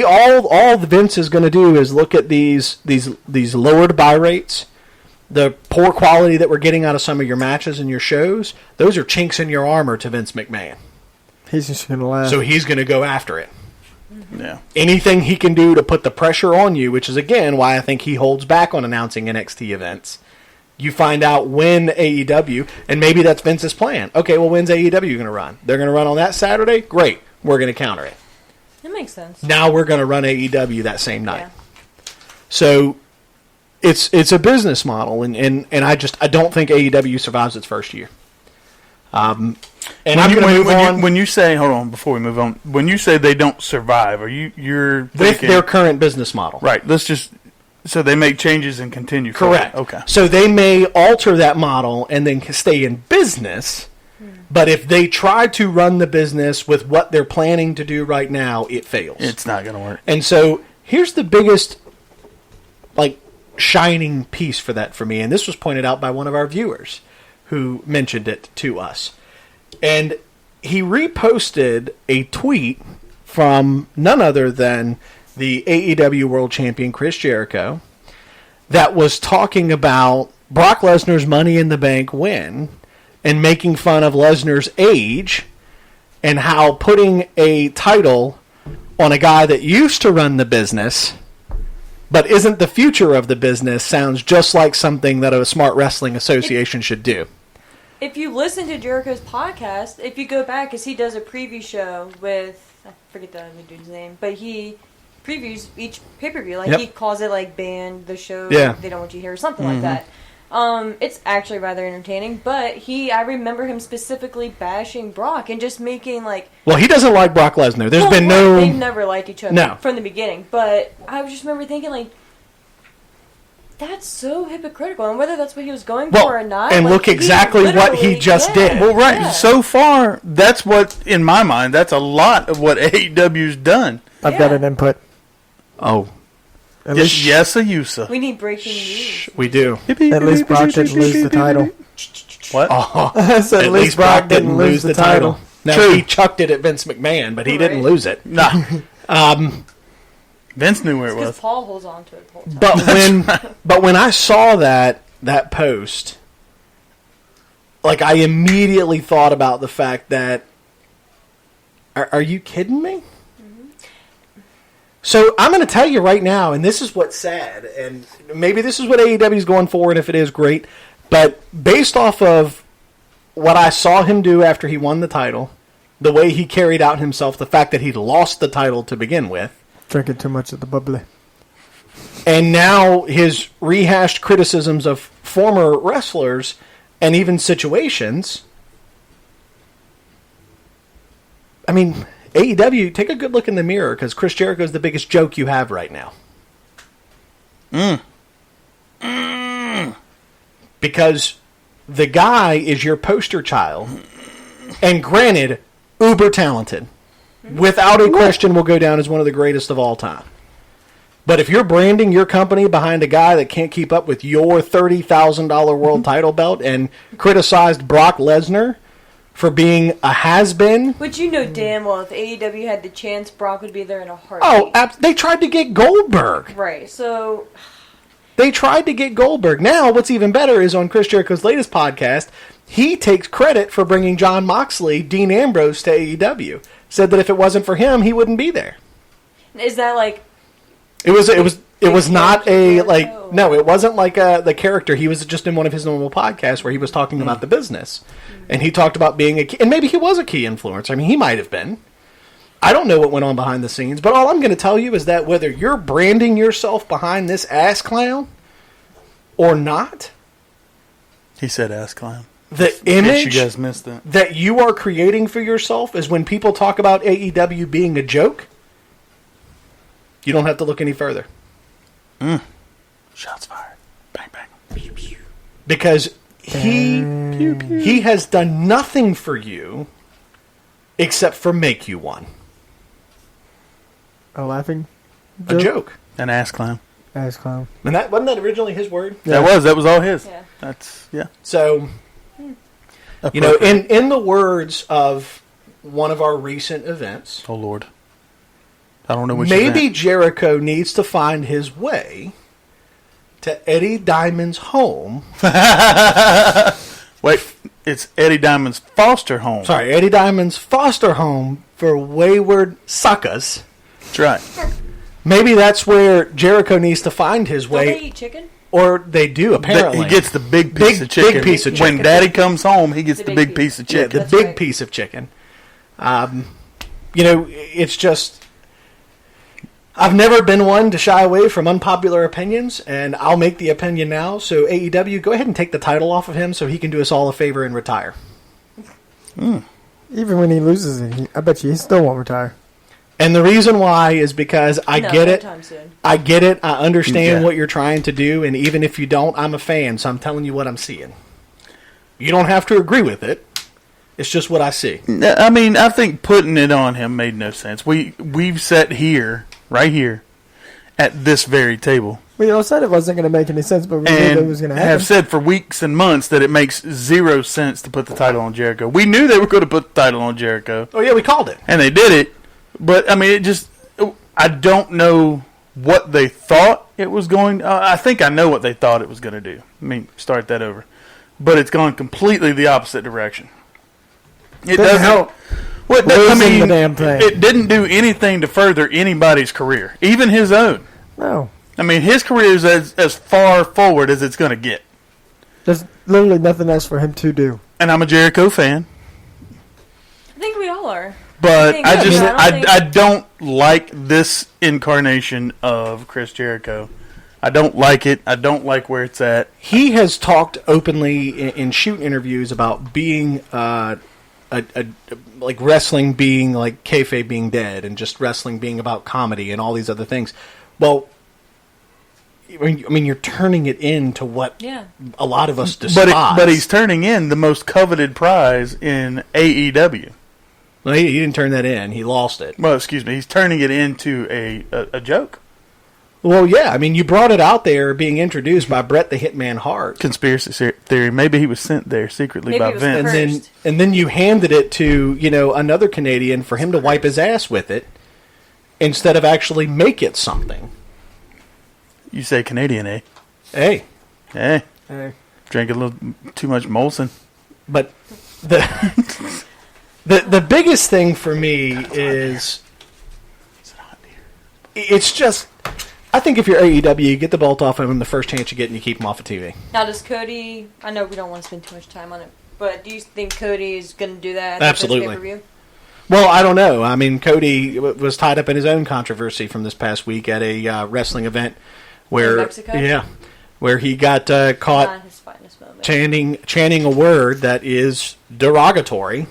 all Vince is going to do is look at these lowered buy rates, the poor quality that we're getting out of some of your matches and your shows. Those are chinks in your armor to Vince McMahon. He's just going to laugh. So he's going to go after it. Yeah. Anything he can do to put the pressure on you, which is, again, why I think he holds back on announcing NXT events. You find out when AEW, and maybe that's Vince's plan. Okay, well, when's AEW going to run? They're going to run on that Saturday? Great. We're going to counter it. That makes sense. Now we're going to run AEW that same night. Yeah. So it's a business model, and I don't think AEW survives its first year. And I'm going to move on. When you say, hold on, before we move on, when you say they don't survive, you're with thinking, their current business model, right? So they make changes and continue. Correct. Forward. Okay. So they may alter that model and then stay in business, but if they try to run the business with what they're planning to do right now, it fails. It's not going to work. And so here's the biggest, shining piece for that for me, and this was pointed out by one of our viewers who mentioned it to us. And he reposted a tweet from none other than the AEW World Champion Chris Jericho that was talking about Brock Lesnar's Money in the Bank win and making fun of Lesnar's age and how putting a title on a guy that used to run the business but isn't the future of the business sounds just like something that a smart wrestling association should do. If you listen to Jericho's podcast, if you go back, because he does a preview show with, I forget the other dude's name, but he previews each pay-per-view. He calls it, ban the show, they don't want you here, or something like that. It's actually rather entertaining, but I remember him specifically bashing Brock and just making, Well, he doesn't like Brock Lesnar. They've never liked each other from the beginning, but I just remember thinking, that's so hypocritical, and whether that's what he was going for or not. And look exactly what he just did. Well, right. Yeah. So far, that's what, in my mind, that's a lot of what AEW's done. I've got an input. Oh. Yes, Ayusa. We need breaking news. We do. At least Brock didn't lose the title. What? Oh. I said at least Brock didn't lose the title. Now, he chucked it at Vince McMahon, but he didn't lose it. Nah. Vince knew where it was. Paul holds on to it the whole time. But when I saw that post, I immediately thought about the fact that, are you kidding me? Mm-hmm. So I'm going to tell you right now, and this is what's sad, and maybe this is what AEW is going for, and if it is, great, but based off of what I saw him do after he won the title, the way he carried out himself, the fact that he lost the title to begin with, drinking too much of the bubbly. And now his rehashed criticisms of former wrestlers and even situations. I mean, AEW, take a good look in the mirror because Chris Jericho is the biggest joke you have right now. Because the guy is your poster child, and granted, uber talented. Without a question, will go down as one of the greatest of all time. But if you're branding your company behind a guy that can't keep up with your $30,000 world title belt and criticized Brock Lesnar for being a has-been... Which you know damn well, if AEW had the chance, Brock would be there in a heartbeat. Oh, they tried to get Goldberg. Right, so... They tried to get Goldberg. Now, what's even better is on Chris Jericho's latest podcast, he takes credit for bringing Jon Moxley, Dean Ambrose to AEW. Said that if it wasn't for him, he wouldn't be there. Is that like... It was not a, like, no, it wasn't like the character. He was just in one of his normal podcasts where he was talking about the business. And he talked about being a key, and maybe he was a key influencer. I mean, he might have been. I don't know what went on behind the scenes, but all I'm going to tell you is that whether you're branding yourself behind this ass clown or not, He said ass clown. the In case image you guys missed that. that you are creating for yourself is when people talk about AEW being a joke, you don't have to look any further. Shots fired. Bang, bang. Because he has done nothing for you except for make you one. A laughing A joke. An ass clown. ass clown. And that wasn't that originally his word? Yeah. That was all his. Yeah. That's, yeah. So, you know, in the words of one of our recent events, Oh, Lord. I don't know what maybe Jericho needs to find his way to Eddie Diamond's home. Wait, it's Eddie Diamond's foster home. Sorry, Eddie Diamond's foster home for wayward suckers. That's right. Maybe that's where Jericho needs to find his Don't they way. eat chicken? Or they do, apparently. He gets the big piece of chicken. Big piece of When chicken. Daddy comes home, he gets The the big big piece of Yeah, chicken. the That's big right. piece of chicken. You know, it's just... I've never been one to shy away from unpopular opinions, and I'll make the opinion now. So AEW, go ahead and take the title off of him so he can do us all a favor and retire. Even when he loses it, I bet you he still won't retire. And the reason why is because I No, get it. no time soon. I get it. I understand Yeah. what you're trying to do, and even if you don't, I'm a fan, so I'm telling you what I'm seeing. You don't have to agree with it. It's just what I see. I mean, I think putting it on him made no sense. We've sat here, right here, at this very table, We all said it wasn't going to make any sense, but we knew that it was going and to happen. have said for weeks and months that it makes zero sense to put the title on Jericho. We knew they were going to put the title on Jericho, Oh, yeah, we called it. and they did it. But, I mean, it just... I don't know what they thought it was going... I think I know what they thought it was going to do. I mean, start that over. But it's gone completely the opposite direction. It doesn't help. Well, Losing the damn thing. It didn't do anything to further anybody's career, even his own. No. I mean, his career is as far forward as it's going to get. There's literally nothing else for him to do. And I'm a Jericho fan, I think we all are. but think I so. just I don't think- I don't like this incarnation of Chris Jericho. I don't like it. I don't like where it's at. He has talked openly in shoot interviews about being like wrestling being like kayfabe being dead, and just wrestling being about comedy and all these other things. Well, I mean, you're turning it into what Yeah. a lot of us despise. But he's turning in the most coveted prize in AEW. Well, he didn't turn that in. He lost it. Well, excuse me. He's turning it into a joke. Well, yeah. I mean, you brought it out there being introduced by Bret the Hitman Hart. Conspiracy theory. Maybe he was sent there secretly Maybe by it was Vince. cursed. And then you handed it to, you know, another Canadian for him to wipe his ass with it instead of actually make it something. You say Canadian, eh? Hey, Eh. Hey. Drink a little too much Molson. but the the biggest thing for me is it's just, I think if you're AEW, you get the belt off of him the first chance you get and you keep him off of TV. Now, does Cody... I know we don't want to spend too much time on it, but do you think Cody is going to do that at the first Absolutely. pay-per-view? Well, I don't know. I mean, Cody was tied up in his own controversy from this past week at a wrestling event where, In Mexico? where he got caught Not his finest moment. chanting a word that is derogatory.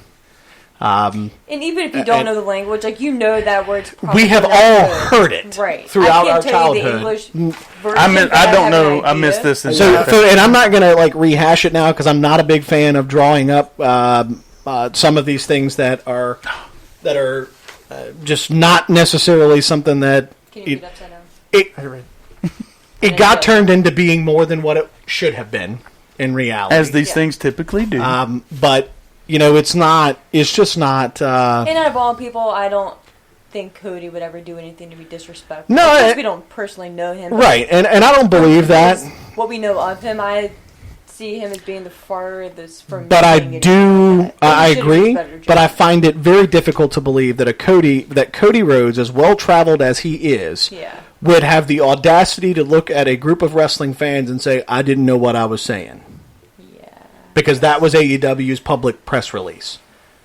And even if you don't know the language, like, you know that word's probably We have not all good. heard it right. throughout I our can't tell you the childhood. English version, I but don't have know. an I missed idea. this. In So, and I'm not going to like rehash it now because I'm not a big fan of drawing up some of these things that are just not necessarily something that Can you read upside down? it got turned into being more than what it should have been in reality. as these Yeah. things typically do. But you know, it's not. It's just not. And out of all people, I don't think Cody would ever do anything to be disrespectful. No, because we don't personally know him. Right, and I don't believe that. What we know of him, I see him as being the farthest from. But I agree. But I find it very difficult to believe that Cody Rhodes, as well traveled as he is, would have the audacity to look at a group of wrestling fans and say, "I didn't know what I was saying." Yeah. Because that was AEW's public press release.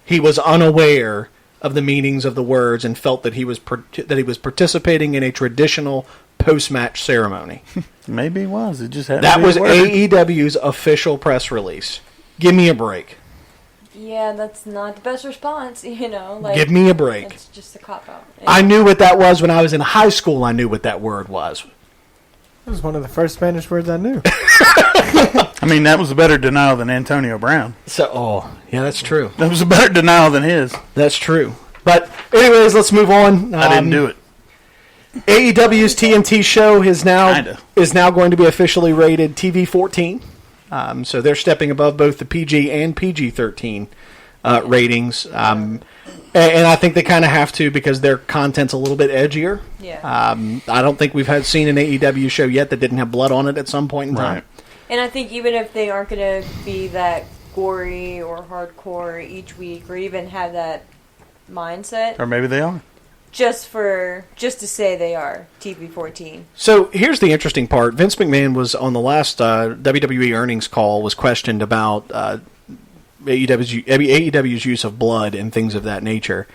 He was unaware of the meanings of the words and felt that he was participating in a traditional post-match ceremony. Maybe he was. It just had that to be was a word. AEW's official press release. Give me a break. Yeah, that's not the best response, Like, give me a break. It's just a cop-out. I knew what that was when I was in high school. I knew what that word was. It was one of the first Spanish words I knew. I mean, that was a better denial than Antonio Brown. Yeah, that's true. That was a better denial than his. That's true. But anyways, let's move on. I didn't do it. AEW's TNT show is now going to be officially rated TV-14. So they're stepping above both the PG and PG-13 ratings. And I think they kind of have to because their content's a little bit edgier. Yeah. I don't think we've seen an AEW show yet that didn't have blood on it at some point in time. Right. And I think even if they aren't going to be that gory or hardcore each week or even have that mindset, Or maybe they are. just to say they are TV-14. So here's the interesting part. Vince McMahon was on the last WWE earnings call, was questioned about AEW's use of blood and things of that nature.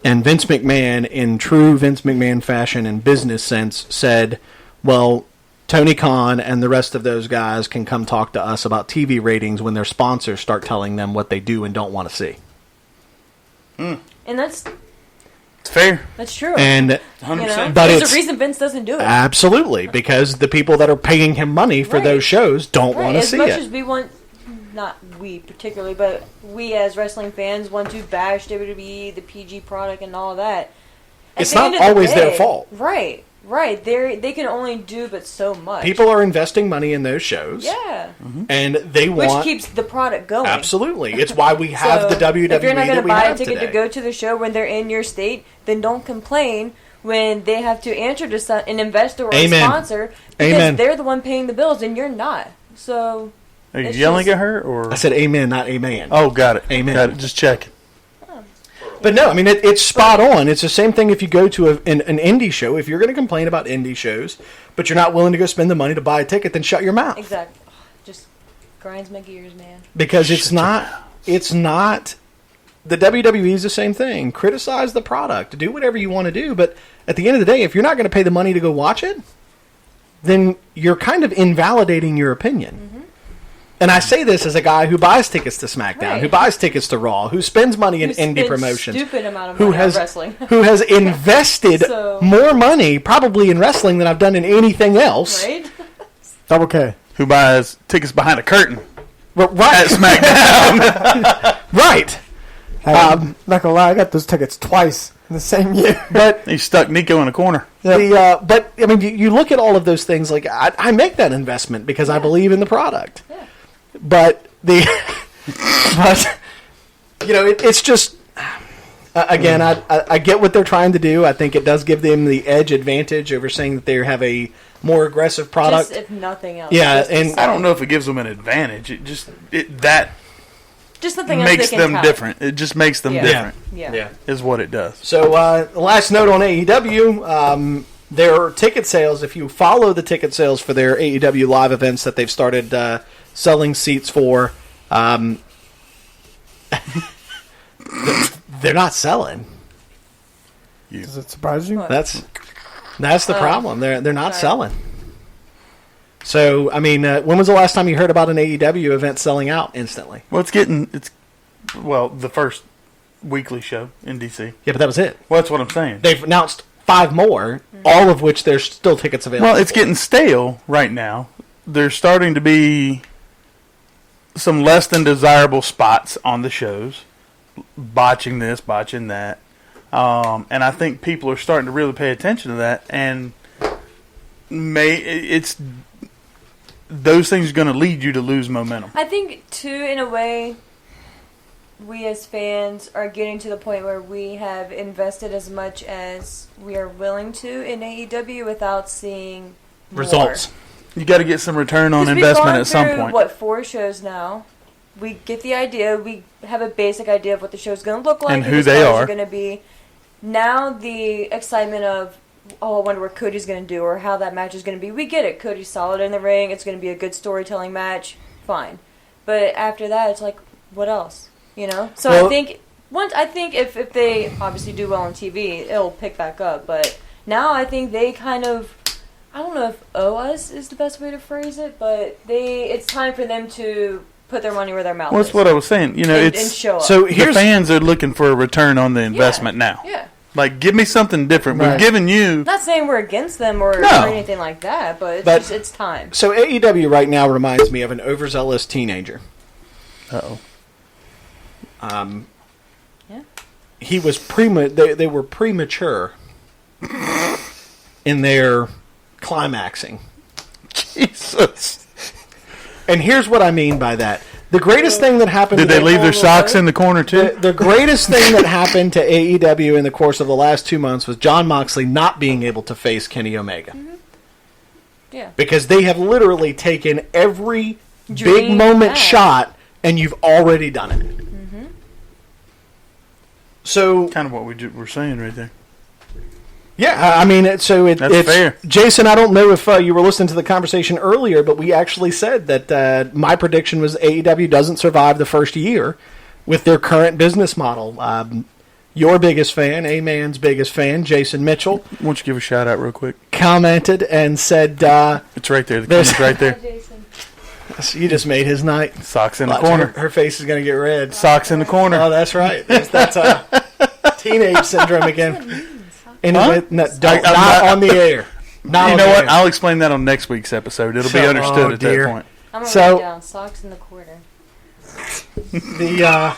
And Vince McMahon, in true Vince McMahon fashion and business sense, said, well, Tony Khan and the rest of those guys can come talk to us about TV ratings when their sponsors start telling them what they do and don't want to see. And that's fair. That's true. And 100%. But there's a reason Vince doesn't do it. Absolutely, because the people that are paying him money for those shows don't want to see it. As much as we want, not we particularly, but we as wrestling fans want to bash WWE, the PG product, and all of that. It's not always their fault. Right. They can only do but so much. People are investing money in those shows. Yeah. And they want... Which keeps the product going. Absolutely. It's why we have the WWE if you're not going to buy a ticket today. to go to the show when they're in your state, then don't complain when they have to answer to an investor or a sponsor because they're the one paying the bills and you're not. So... Are you yelling at her? Or I said amen, not amen. Oh, got it. Amen. Got it. Just checking. But no, I mean, it's spot on. It's the same thing if you go to an indie show. If you're going to complain about indie shows, but you're not willing to go spend the money to buy a ticket, then shut your mouth. Exactly. Just grinds my gears, man. Because it's not, the WWE is the same thing. Criticize the product. Do whatever you want to do, but at the end of the day, if you're not going to pay the money to go watch it, then you're kind of invalidating your opinion. Mm-hmm. And I say this as a guy who buys tickets to SmackDown, who buys tickets to Raw, who spends money in indie promotions, stupid amount of money on wrestling, who has invested more money probably in wrestling than I've done in anything else. Right? Double K. Who buys tickets behind a curtain right. at SmackDown. Right. Not gonna lie, I got those tickets twice in the same year. But he stuck Nico in a corner. Yep. But I mean, you look at all of those things. Like I make that investment because I believe in the product. Yeah. But it's just again, I get what they're trying to do. I think it does give them the edge advantage over saying that they have a more aggressive product. Just if nothing else. Yeah, and I don't know if it gives them an advantage. Just something makes them different. It just makes them different. Yeah, is what it does. So the last note on AEW. Their ticket sales, if you follow the ticket sales for their AEW live events that they've started selling seats for, they're not selling. Does it surprise you? That's the problem. They're not selling. So, I mean, when was the last time you heard about an AEW event selling out instantly? Well, the first weekly show in DC. Yeah, but that was it. Well, that's what I'm saying. They've announced 5 more, all of which there's still tickets available. Well, it's getting stale right now. There's starting to be some less than desirable spots on the shows, botching this, botching that, and I think people are starting to really pay attention to that. And those things are going to lead you to lose momentum. I think too, in a way, we as fans are getting to the point where we have invested as much as we are willing to in AEW without seeing more. Results. You got to get some return on 'Cause we've investment gone at some through, point. What, 4 shows now? We get the idea. We have a basic idea of what the show's going to look like And who the they stars are. going to be. Now the excitement of, oh, I wonder what Cody's going to do or how that match is going to be. We get it. Cody's solid in the ring. It's going to be a good storytelling match. Fine. But after that, it's like, what else? You know? So Well, I think if they obviously do well on TV, it'll pick back up. But now I think they kind of, I don't know if owe us is the best way to phrase it, but it's time for them to put their money where their mouth Well, is. that's what I was saying. You know, and it's show up. So the here's fans are looking for a return on the investment now. Yeah. Like, give me something different. Right. We've given you. Not saying we're against them or No. anything like that, but it's time. so AEW right now reminds me of an overzealous teenager. Uh-oh. Yeah. He was they were premature in their climaxing. Jesus. And here's what I mean by that. The greatest thing that happened Did to they leave their socks in the corner, too? the greatest thing that happened to AEW in the course of the last 2 months was Jon Moxley not being able to face Kenny Omega. Mm-hmm. Yeah. Because they have literally taken every big Dream moment match. shot and you've already done it. Mm-hmm. So Kind of what we were saying right there. yeah, I mean, it's fair. Jason, I don't know if you were listening to the conversation earlier, but we actually said that my prediction was AEW doesn't survive the first year with their current business model. Your biggest fan, A-Man's biggest fan, Jason Mitchell, Why don't you give a shout out real quick? commented and said, It's right there. The There's- comment's right there. Jason. you just made his night. Socks in the Watch, corner. Her face is going to get red. Socks in the corner. Oh, that's right. That's teenage syndrome again. Anyway, no, I'm not not- on the air. Not You on know the what? air. I'll explain that on next week's episode. It'll be So- understood oh, at dear. that point. I'm going to So- write down socks in the corner. The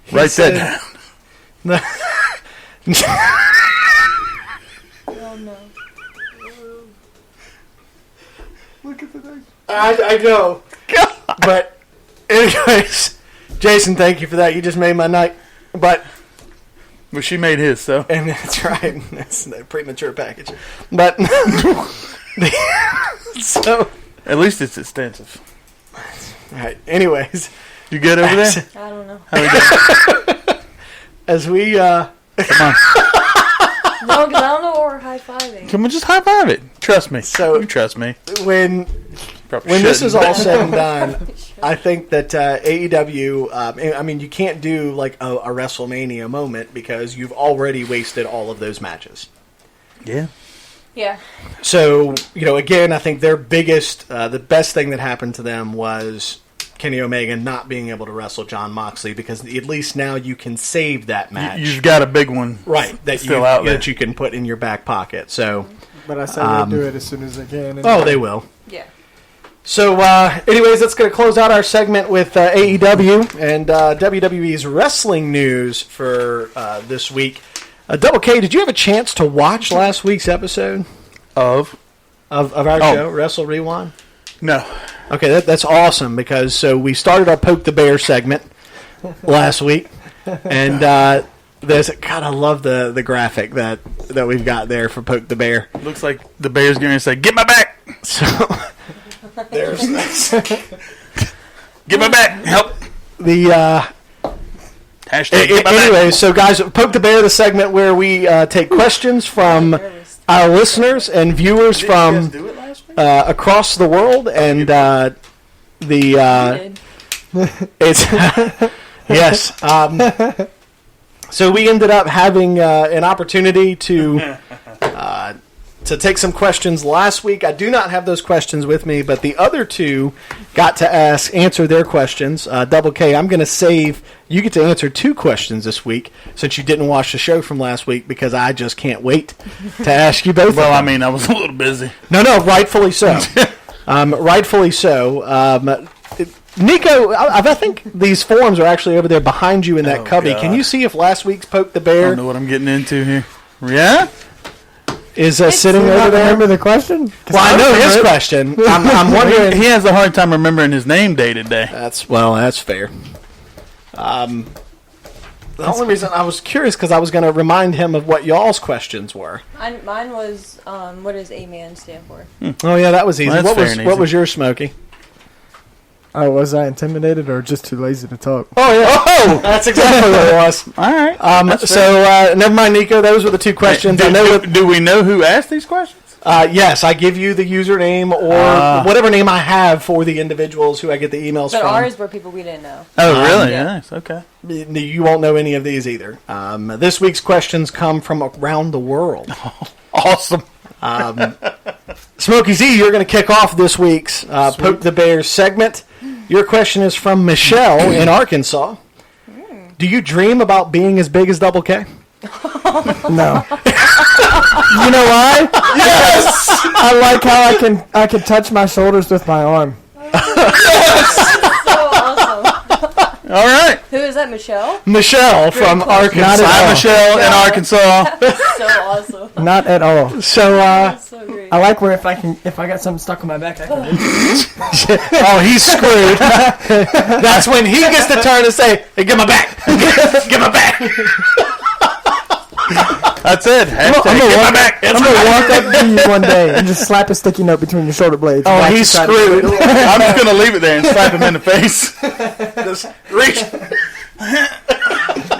he Write said- that down. Oh, no. Look at the thing. I know. But anyways, Jason, thank you for that. You just made my night. But Well, she made his, so. and that's right. That's a premature package. But so At least it's extensive. right. Anyways, You good over there? I don't know. How we doing? as we Come on. No, because I don't know what we're high-fiving. Come on, just high five it. Trust me. So- you trust me. when Probably when this is shouldn't. all said and done, I think that AEW. I mean, you can't do like a WrestleMania moment because you've already wasted all of those matches. Yeah. Yeah. So, again, I think their biggest, the best thing that happened to them was Kenny Omega not being able to wrestle Jon Moxley because at least now you can save that match. You've got a big one. Right, that still out there. that you can put in your back pocket. So, But I say they'll do it as soon as they can. oh, they will. Yeah. So, anyways, that's going to close out our segment with AEW and WWE's wrestling news for this week. Double K, did you have a chance to watch last week's episode Of? of our Oh. show, Wrestle Rewind? No. Okay, that's awesome because we started our Poke the Bear segment last week, and there's God, I love the graphic that we've got there for Poke the Bear. Looks like the Bear's going to say, "Get my back! So there's this. Get my back! Help!" The Hashtag get my back. anyway, so guys, Poke the Bear, the segment where we take questions from our listeners and viewers Did you guys from do it last week? across the world, and the Did. it's yes. So we ended up having an opportunity to take some questions last week. I do not have those questions with me, but the other two got to answer their questions. Double K, I'm going to save. You get to answer 2 questions this week since you didn't watch the show from last week because I just can't wait to ask you both. Well, of I them. mean, I was a little busy. No, rightfully so. Rightfully so. Nico, I think these forms are actually over there behind you in that Oh, cubby. God. Can you see if last week's Poke the I Bear don't know what I'm getting into here. Yeah? is sitting You over not there? remember the question? 'Cause Well, I know his remember it. question. I'm wondering. He has a hard time remembering his name day to day. That's fair. The only reason I was curious because I was going to remind him of what y'all's questions were. Mine was, what does A-Man stand for? Oh yeah, that was easy. Well, What was yours, Smokey? Oh, was I intimidated or just too lazy to talk? Oh yeah. Oh, that's exactly what it was. All right. Never mind, Nico. Those were the two questions. Do we know who asked these questions? Yes, I give you the username or whatever name I have for the individuals who I get the emails But from. ours were people we didn't know. Oh, really? Yeah. Nice. Okay. You won't know any of these either. This week's questions come from around the world. Awesome. Smokey Z, you're going to kick off this week's Poke the Bears segment. Your question is from Michelle in Arkansas. Do you dream about being as big as Double K? No. You know why? Yes. I like how I can touch my shoulders with my arm. So awesome. All right. Who is that, Michelle? Michelle from cool. Arkansas. Hi, Michelle in Arkansas. So awesome. Not at all. So, That's so great. I like where if I got something stuck on my back, I can reach. oh, he's screwed. That's when he gets the turn to say, hey, give my back. Give my back. That's it. I'm gonna walk up to you one day and just slap a sticky note between your shoulder blades. Oh, he's screwed. I'm just going to leave it there and slap him in the face. Just reach.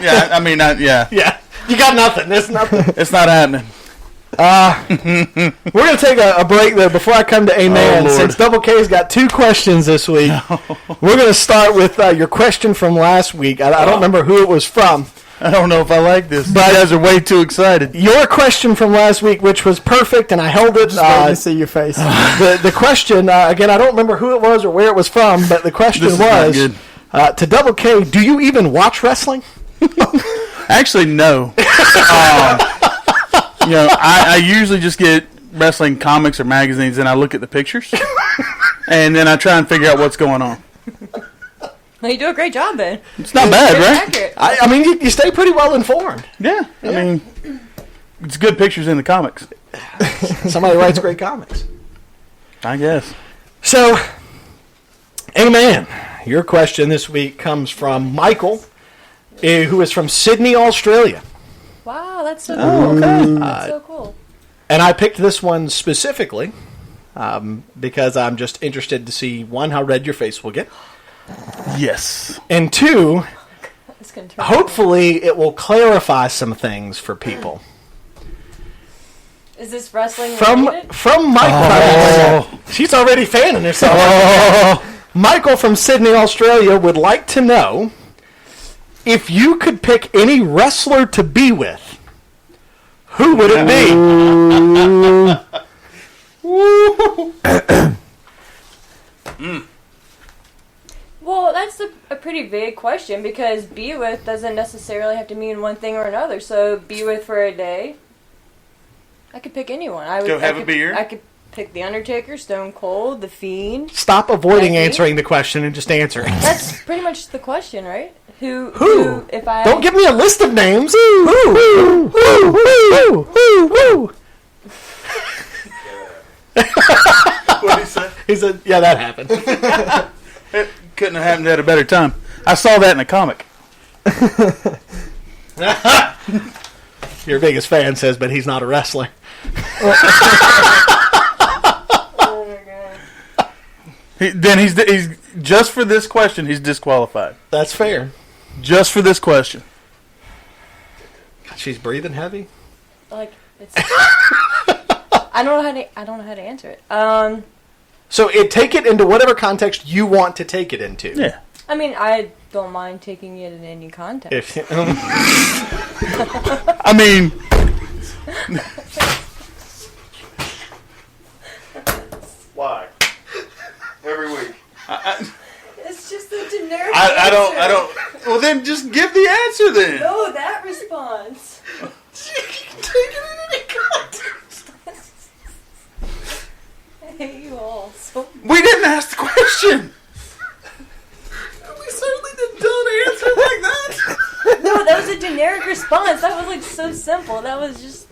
Yeah, I mean, yeah. Yeah, you got nothing. There's nothing. It's not happening. We're going to take a break, though, before I come to Amen. Oh, Lord. Since Double K's got two questions this week, we're going to start with your question from last week. I don't remember who it was from. I don't know if I like this. But you guys are way too excited. Your question from last week, which was perfect, and I held it. Just waiting to see your face. The question, again, I don't remember who it was or where it was from, but the question This is not was, good. to Double K, do you even watch wrestling? Actually, no. I usually just get wrestling comics or magazines, and I look at the pictures, and then I try and figure out what's going on. Well, you do a great job, Ben. It's not bad, It's right? accurate. I mean, you stay pretty well informed. Yeah. I mean, it's good pictures in the comics, Somebody writes great comics. I guess. So, Amen. Your question this week comes from Michael, who is from Sydney, Australia. Wow, that's so cool. Oh, okay. That's so cool. And I picked this one specifically because I'm just interested to see, one, how red your face will get, Yes. and two, It's gonna turn hopefully it will clarify some things for people. Is this wrestling From related? Michael. She's already fanning herself. Michael from Sydney, Australia would like to know if you could pick any wrestler to be with, who would it be? Well, that's a pretty vague question because be with doesn't necessarily have to mean one thing or another. So be with for a day. I could pick anyone. Go have a beer? I could pick The Undertaker, Stone Cold, The Fiend. Stop avoiding Becky? answering the question and just answer it. That's pretty much the question, right? Who? If I Don't give me a list of names. Who? What did he say? He said, yeah, that happened. It couldn't have happened at a better time. I saw that in a comic. Your biggest fan says, but he's not a wrestler. Oh my god. Then he's just for this question, he's disqualified. That's fair. Just for this question. She's breathing heavy. Like it's. I don't know how to answer it. So take it into whatever context you want to take it into. Yeah. I mean, I don't mind taking it in any context. I mean, why? Every week. It's just a generic. I don't. Well, then just give the answer then. No, that response. I hate you all so. We didn't ask the question. We certainly don't answer like that. No, that was a generic response. That was like so simple. That was just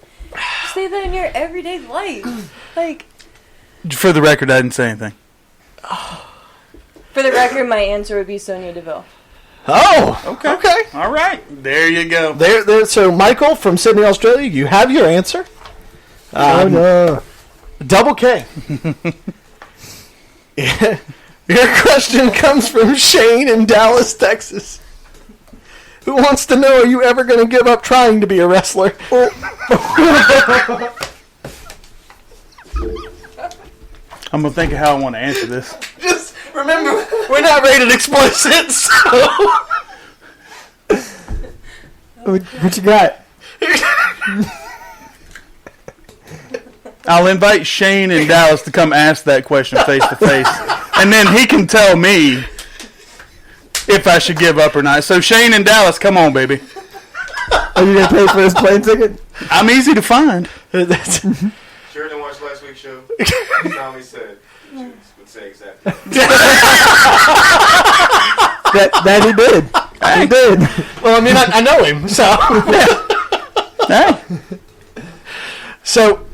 say that in your everyday life. Like, For the record, I didn't say anything. for the record, my answer would be Sonya Deville. Oh, okay. All right. There you go. There. So, Michael from Sydney, Australia, you have your answer. Oh, no. Double K. Your question comes from Shane in Dallas, Texas, who wants to know, are you ever going to give up trying to be a wrestler? I'm going to think of how I want to answer this. Just remember, we're not rated explicit, so... What you got? I'll invite Shane in Dallas to come ask that question face to face. And then he can tell me if I should give up or not. So Shane in Dallas, come on, baby. Are you going to pay for his plane ticket? I'm easy to find. Sure didn't watch last week's show. Tommy said, Juice would say exactly. That he did. He did. Well, I mean, I know him, so... Hey. So,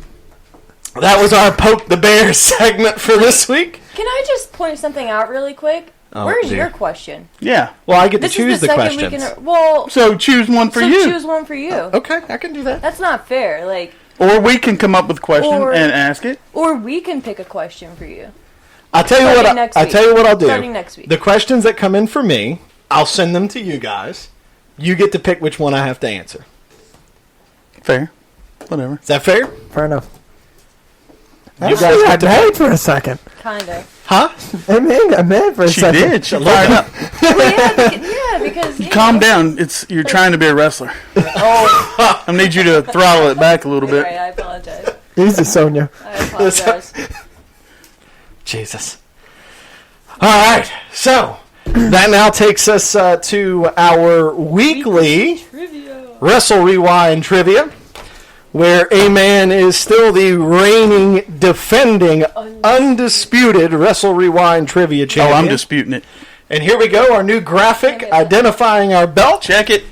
that was our Poke the Bear segment for this week. Can I just point something out really quick? Oh, Where's dear. your question? Yeah. Well, I get to This choose is the the second questions. week in well, So choose one for so you. choose one for you. Okay, I can do that. That's not fair. Like, Or we can come up with a question Or- and ask it. or we can pick a question for you. I'll tell you Starting what. next I'll week. tell you what I'll do. Starting next week. The questions that come in for me, I'll send them to you guys. You get to pick which one I have to answer. Fair. Whatever. Is that fair? Fair enough. You You guys guys have got to mad for a second. Kind of. Huh? Hey, man got mad for a She second. did. She fired up. Yeah, because you Calm know. down. You're trying to be a wrestler. Oh, I need you to throttle it back a little you're bit. right. I apologize. Easy, Sonia. I apologize. Jesus. All right. So that now takes us to our weekly Trivia. Wrestle Rewind trivia, where A-Man is still the reigning, defending, undisputed Wrestle Rewind trivia Oh, champion. I'm disputing it. And here we go, our new graphic identifying our belt. Check it.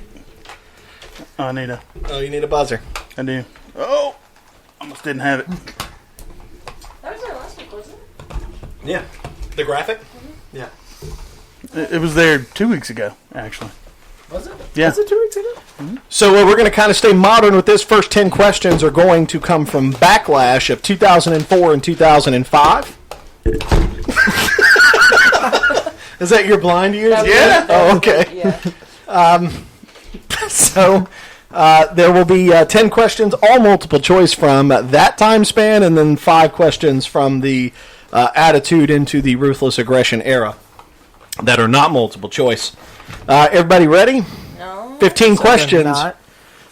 Oh, I need a. Oh, you need a buzzer. I do. Oh, almost didn't have it. That was our last week, wasn't it? Yeah. The graphic? Yeah. It was there 2 weeks ago, actually. Was it? Yeah. Was it 2 weeks ago? So we're going to kind of stay modern with this. First 10 questions are going to come from Backlash of 2004 and 2005. Is that your blind ears? That was- Yeah. Oh, okay. Yeah. So there will be 10 questions, all multiple choice from that time span, and then 5 questions from the Attitude into the Ruthless Aggression era that are not multiple choice. Everybody ready? No. 15 questions.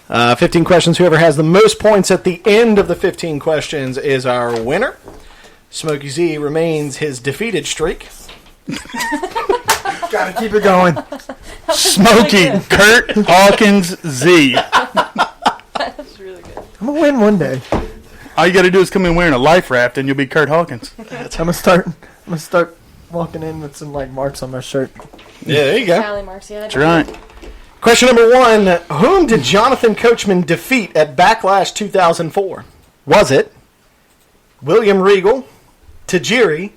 Not. 15 questions. Whoever has the most points at the end of the 15 questions is our winner. Smokey Z remains his defeated streak. Gotta keep it going. Smokey good. Kurt Hawkins Z. That's really good. I'm gonna win one day. All you got to do is come in wearing a life raft, and you'll be Kurt Hawkins. I'm gonna start walking in with some like marks on my shirt. Yeah, there you go. Tally marks, yeah. That's right. Question number 1. Whom did Jonathan Coachman defeat at Backlash 2004? Was it William Regal, Tajiri,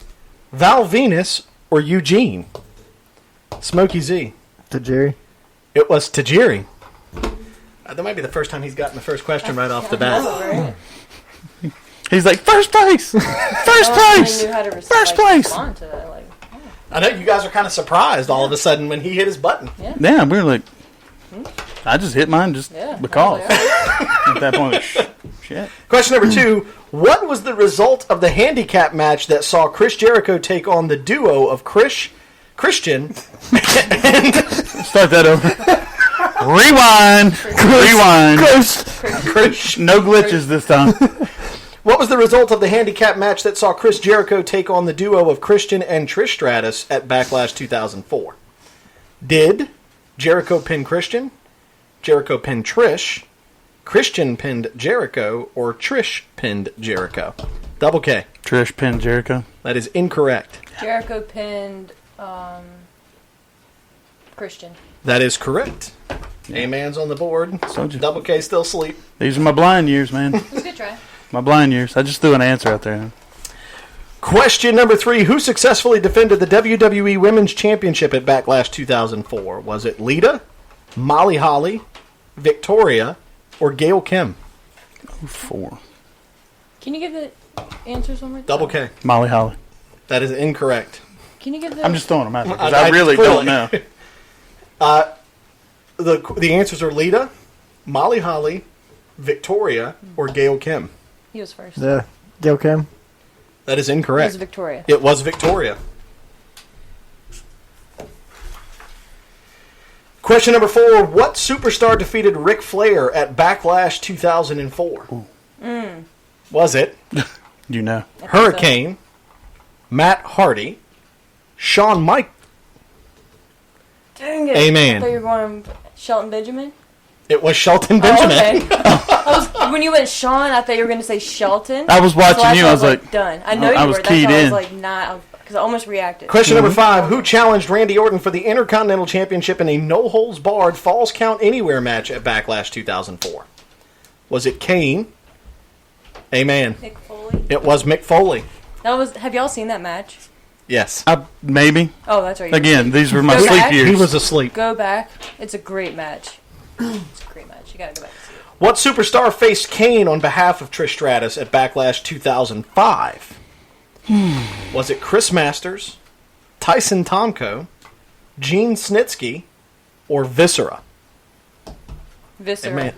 Val Venus, or Eugene? Smokey Z. To Jerry. It was Tajiri. That might be the first time he's gotten the first question right off the bat. Right? He's like, first place! First I place! knew how to First place! respond to that. Like, I know you guys are kind of surprised all of a sudden when he hit his button. Yeah, we were like, I just hit mine just yeah. because. I was like, At that point, shit. Question number 2. What was the result of the handicap match that saw Chris Jericho take on the duo of Christian and Start that over. Rewind. Rewind. Chris? No glitches this time. What was the result of the handicap match that saw Chris Jericho take on the duo of Christian and Trish Stratus at Backlash 2004? Did Jericho pin Christian, Jericho pin Trish, Christian pinned Jericho, or Trish pinned Jericho? Double K. Trish pinned Jericho. That is incorrect. Jericho pinned Christian. That is correct. A-Man's on the board. Told you. Double K still asleep. These are my blind years, man. It was a good try. My blind years. I just threw an answer out there. Question number 3. Who successfully defended the WWE Women's Championship at Backlash 2004? Was it Lita, Molly Holly, Victoria, or Gail Kim? 4. Can you give the answers one more time? Double K. Molly Holly. That is incorrect. Can you give the... I'm just throwing them out there because I really don't know. The answers are Lita, Molly Holly, Victoria, or Gail Kim. He was first. Yeah. Gail Kim. That is It incorrect. was Victoria. It was Victoria. Question number 4. What superstar defeated Ric Flair at Backlash 2004? Was it You know. I think Hurricane, Matt Hardy, Shawn Michaels? so. Dang it. Amen. I thought you were going Shelton Benjamin. It was Shelton Benjamin. Oh, okay. When you went Sean, I thought you were going to say Shelton. I was watching So you. I was like, done. I know I you was were. That's keyed why I was in. like, not, because I almost reacted. Question number 5. Who challenged Randy Orton for the Intercontinental Championship in a no-holds-barred Falls Count Anywhere match at Backlash 2004? Was it Kane? Amen. Mick Foley. It was Mick Foley. That was. Have y'all seen that match? Yes. maybe. Oh, that's right. Again, these were my Go sleep back. years. He was asleep. Go back. It's a great match. It's a great match. You gotta go back and see it. What superstar faced Kane on behalf of Trish Stratus at Backlash 2005? Was it Chris Masters, Tyson Tomko, Gene Snitsky, or Viscera? Viscera. Amen.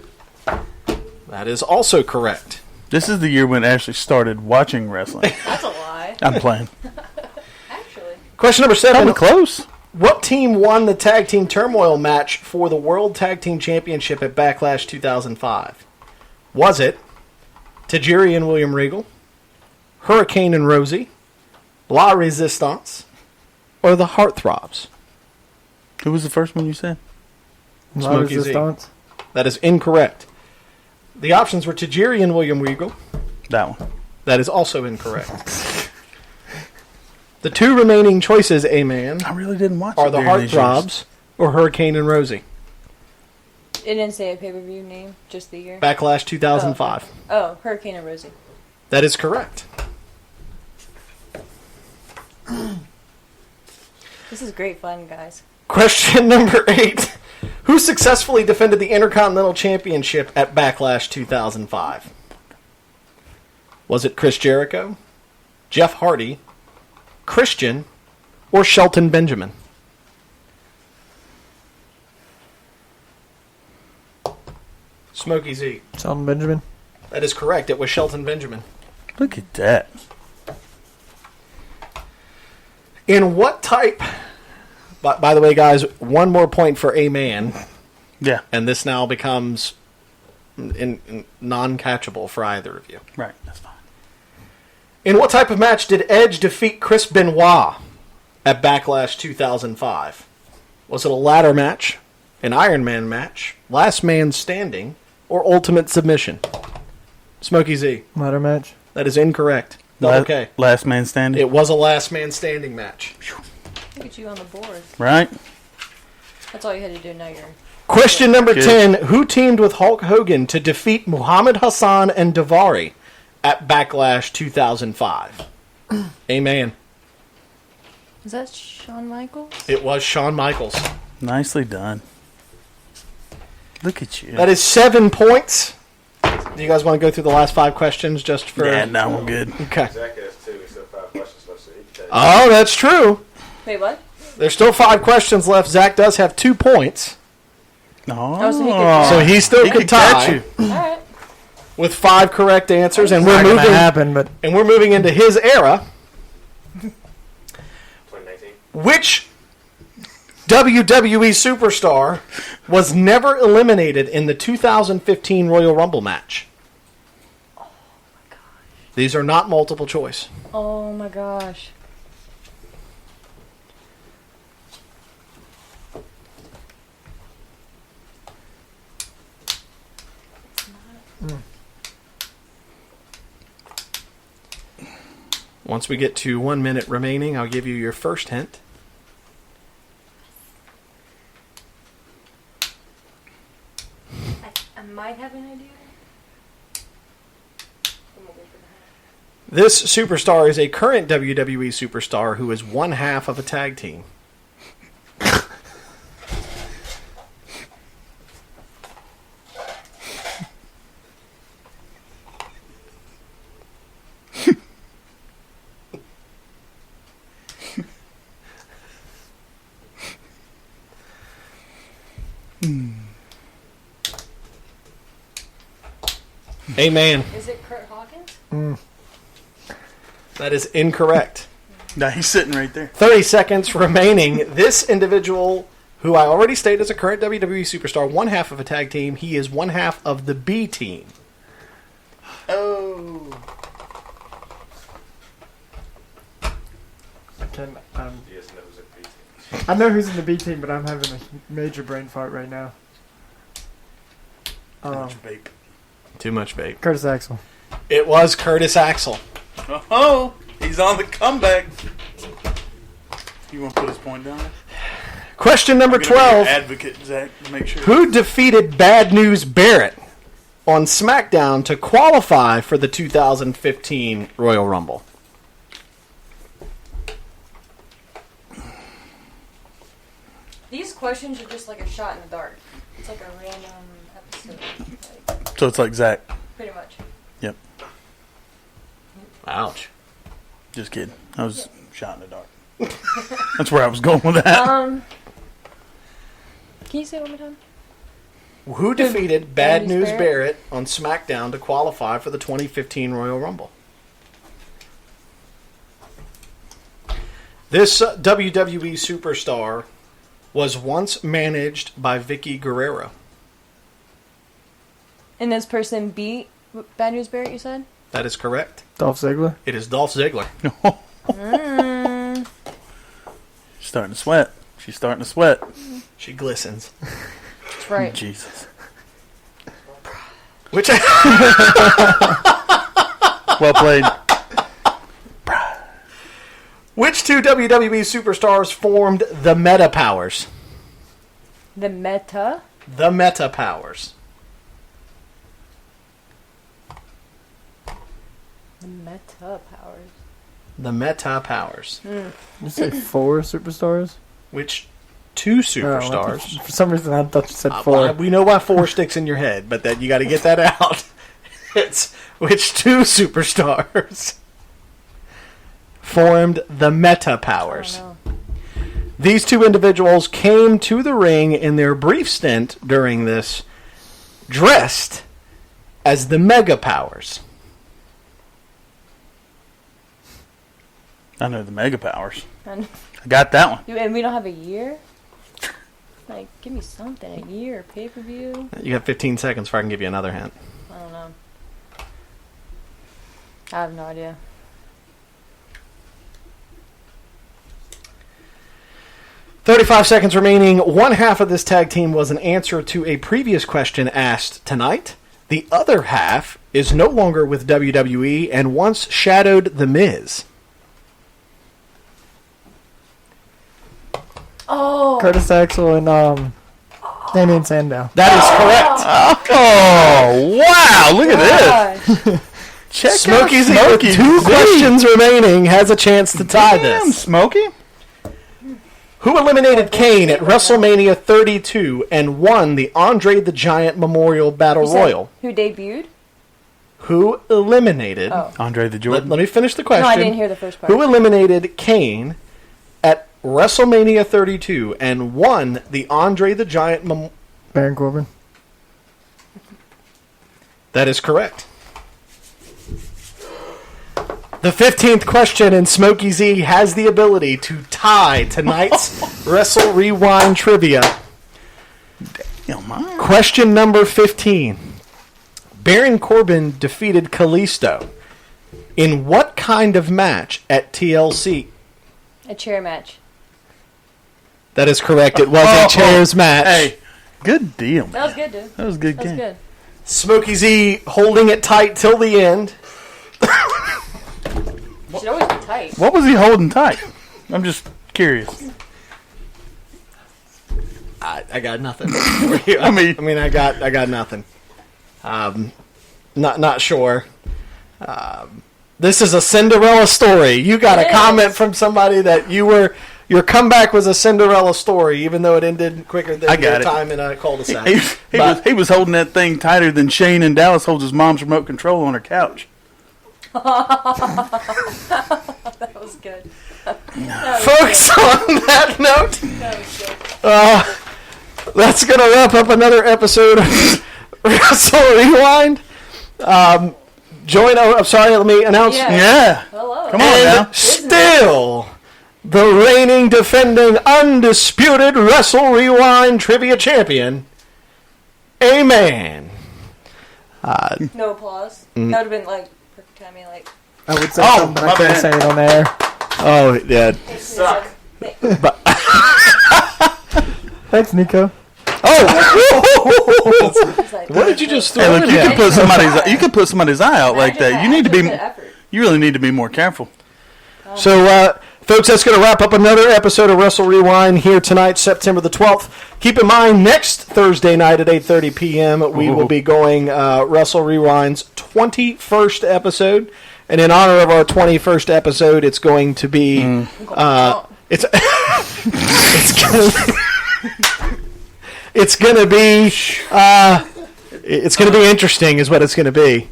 That is also correct. This is the year when I actually started watching wrestling. That's a lie. I'm playing. Actually. Question number 7. Probably close. What team won the Tag Team Turmoil match for the World Tag Team Championship at Backlash 2005? Was it Tajiri and William Regal, Hurricane and Rosie, La Resistance, or the Heartthrobs? Who was the first one you said? Smokey Z. Resistance. That is incorrect. The options were Tajiri and William Regal. That one. That is also incorrect. The 2 remaining choices, Amen, I really didn't watch are it the during these years. Heartthrobs or Hurricane and Rosie. It didn't say a pay-per-view name, just the year. Backlash 2005. Oh, Hurricane and Rosie. That is correct. This is great fun, guys. Question number 8. Who successfully defended the Intercontinental Championship at Backlash 2005? Was it Chris Jericho, Jeff Hardy, Christian, or Shelton Benjamin? Smokey Z. Shelton Benjamin. That is correct. It was Shelton Benjamin. Look at that. In what type... By the way, guys, one more point for Amen. Yeah. And this now becomes non-catchable for either of you. Right. That's fine. In what type of match did Edge defeat Chris Benoit at Backlash 2005? Was it a ladder match, an Iron Man match, last man standing, or ultimate submission? Smokey Z. Ladder match. That is incorrect. Double K. Last man standing. It was a last man standing match. Look at you on the board. Right? That's all you had to do. Now you're... Question number Good. 10. Who teamed with Hulk Hogan to defeat Muhammad Hassan and Daivari at Backlash 2005? Amen. Is that Shawn Michaels? It was Shawn Michaels. Nicely done. Look at you. That is 7 points. Do you guys want to go through the last 5 questions just for... Yeah, no, we're good. Okay. Zach has 2. He said 5 questions left, so he can take it. Oh, that's true. Wait, what? There's still 5 questions left. Zach does have 2 points. Oh, so he could- So he still he could could catch tie you. All right. with 5 correct answers, and Not we're gonna moving. happen, but And we're moving into his era. 2019. Which WWE superstar was never eliminated in the 2015 Royal Rumble match? These are not multiple choice. Oh my gosh. Once we get to 1 minute remaining, I'll give you your first hint. I might have an idea. I'm gonna wait for This superstar is a current WWE superstar who is one half of a tag team. Hey, man. Is it Kurt Hawkins? That is incorrect. No, he's sitting right there. 30 seconds remaining. This individual, who I already stated is a current WWE superstar, one half of a tag team. He is one half of the B team. Oh. I know who's in the B team, but I'm having a major brain fart right now. Too much vape. Curtis Axel. It was Curtis Axel. Oh, he's on the comeback. You want to put his point down? Question number I'm gonna be 12. your advocate, Zach, to make sure. Who defeated Bad News Barrett on SmackDown to qualify for the 2015 Royal Rumble? These questions are just like a shot in the dark. It's like a random episode. Like, So it's like Zach. pretty much. Yep. Ouch. Just kidding. I was shot in the dark. That's where I was going with that. Can you say it one more time? Who defeated Bad Bad News News Barrett on SmackDown to qualify for the 2015 Royal Rumble? This WWE superstar was once managed by Vicky Guerrero. And this person beat Bad News Barrett, you said? That is correct. Dolph Ziggler. It is Dolph Ziggler. She's starting to sweat. She's starting to sweat. She glistens. That's right. Jesus. Which Well played. Which two WWE superstars formed the Meta Powers? The Meta? The Meta Powers. The Meta powers. The Meta Powers. You say 4 superstars? Which two Oh, superstars? for some reason, I thought you said 4. Well, we know why 4 sticks in your head, but that you got to get that out. It's which two superstars formed the Meta Powers? I don't know. These two individuals came to the ring in their brief stint during this dressed as the Mega Powers. I know the Mega Powers. And, I got that one. and we don't have a year? Like, give me something. A year, pay-per-view? You got 15 seconds before I can give you another hint. I don't know. I have no idea. $35 seconds remaining. One half of this tag team was an answer to a previous question asked tonight. The other half is no longer with WWE and once shadowed The Miz. Oh! Curtis Axel and Damien Sandow. That is correct. Oh, wow. Look at this. Gosh. Check Smokey out Z, Smokey with 2 Z. questions remaining, has a chance to tie Damn, this. Smokey. Who eliminated Kane at WrestleMania 32 and won the Andre the Giant Memorial Battle You said Royal? Who debuted? Who eliminated... Oh. Andre the Let Jordan. me finish the question. No, I didn't hear the first part. Who eliminated Kane at WrestleMania 32 and won the Andre the Giant Memorial... Baron Corbin. That is correct. The 15th question, and Smokey Z has the ability to tie tonight's Wrestle Rewind trivia. Damn, man. Question number 15. Baron Corbin defeated Kalisto in what kind of match at TLC? A chair match. That is correct. It was a chairs match. Hey, good deal, man. That was good, dude. That was a good That was game. good. Smokey Z holding it tight till the end. Should always be tight. What was he holding tight? I'm just curious. I got nothing for you. I mean, I got nothing. Not sure. This is a Cinderella story. You got a comment from somebody that your comeback was a Cinderella story, even though it ended quicker than your time in a cul-de-sac. He was holding that thing tighter than Shane in Dallas holds his mom's remote control on her couch. That was good. Folks, on that note, that's going to wrap up another episode of Wrestle Rewind. I'm sorry, let me announce. Yeah. Hello. Come on now. Still, the reigning, defending, undisputed Wrestle Rewind Trivia Champion, a man. No applause. That would have been like perfect timing. Like. I would say something, but I can't say it on air. Oh, yeah. You suck. Thanks, Nico. What did you just throw? Hey, look, you can put somebody's eye out like that. You need to be. You really need to be more careful. So, folks, that's going to wrap up another episode of Wrestle Rewind here tonight, September the 12th. Keep in mind, next Thursday night at 8:30 p.m., we will be going Wrestle Rewind's 21st episode. And in honor of our 21st episode, it's going to be... It's going to be interesting is what it's going to be.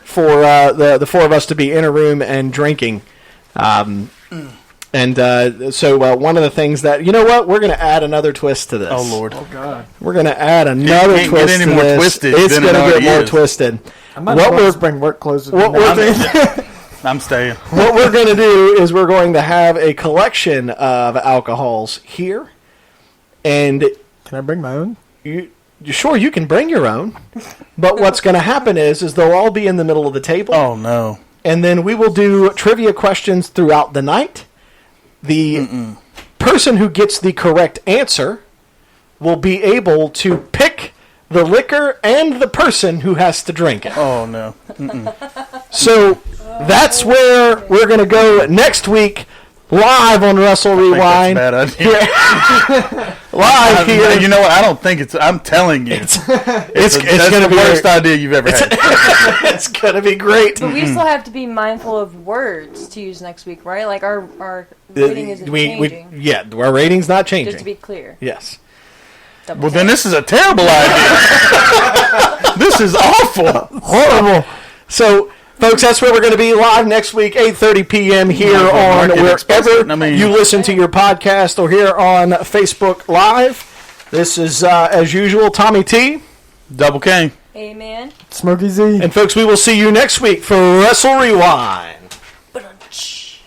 For the four of us to be in a room and drinking. So one of the things that, you know what, we're going to add another twist to this. Oh, Lord. Oh, God. We're going to add another twist get any to more this. twisted It's than going it to get already more is. twisted. I might as well bring work clothes with me. I'm staying. What we're going to do is we're going to have a collection of alcohols here. And Can I bring my own? sure, you can bring your own. But what's going to happen is they'll all be in the middle of the table. Oh, no. And then we will do trivia questions throughout the night. The person who gets the correct answer will be able to pick the liquor and the person who has to drink it. Oh, no. So that's where we're going to go next week, live on Wrestle Rewind. That's a bad idea. Live here. You know what? I don't think it's... I'm telling you. It's that's going to the be worst idea you've ever had. It's going to be great. But we still have to be mindful of words to use next week, right? Like our rating isn't changing. Our rating's not changing. Just to be clear. Yes. Double Then check. this is a terrible idea. This is awful. Horrible. So, folks, that's where we're going to be live next week, 8:30 p.m. here on wherever you listen to your podcast or here on Facebook Live. This is, as usual, Tommy T. Double K. Amen. Smokey Z. And, folks, we will see you next week for Wrestle Rewind. Ba-dum-tsh.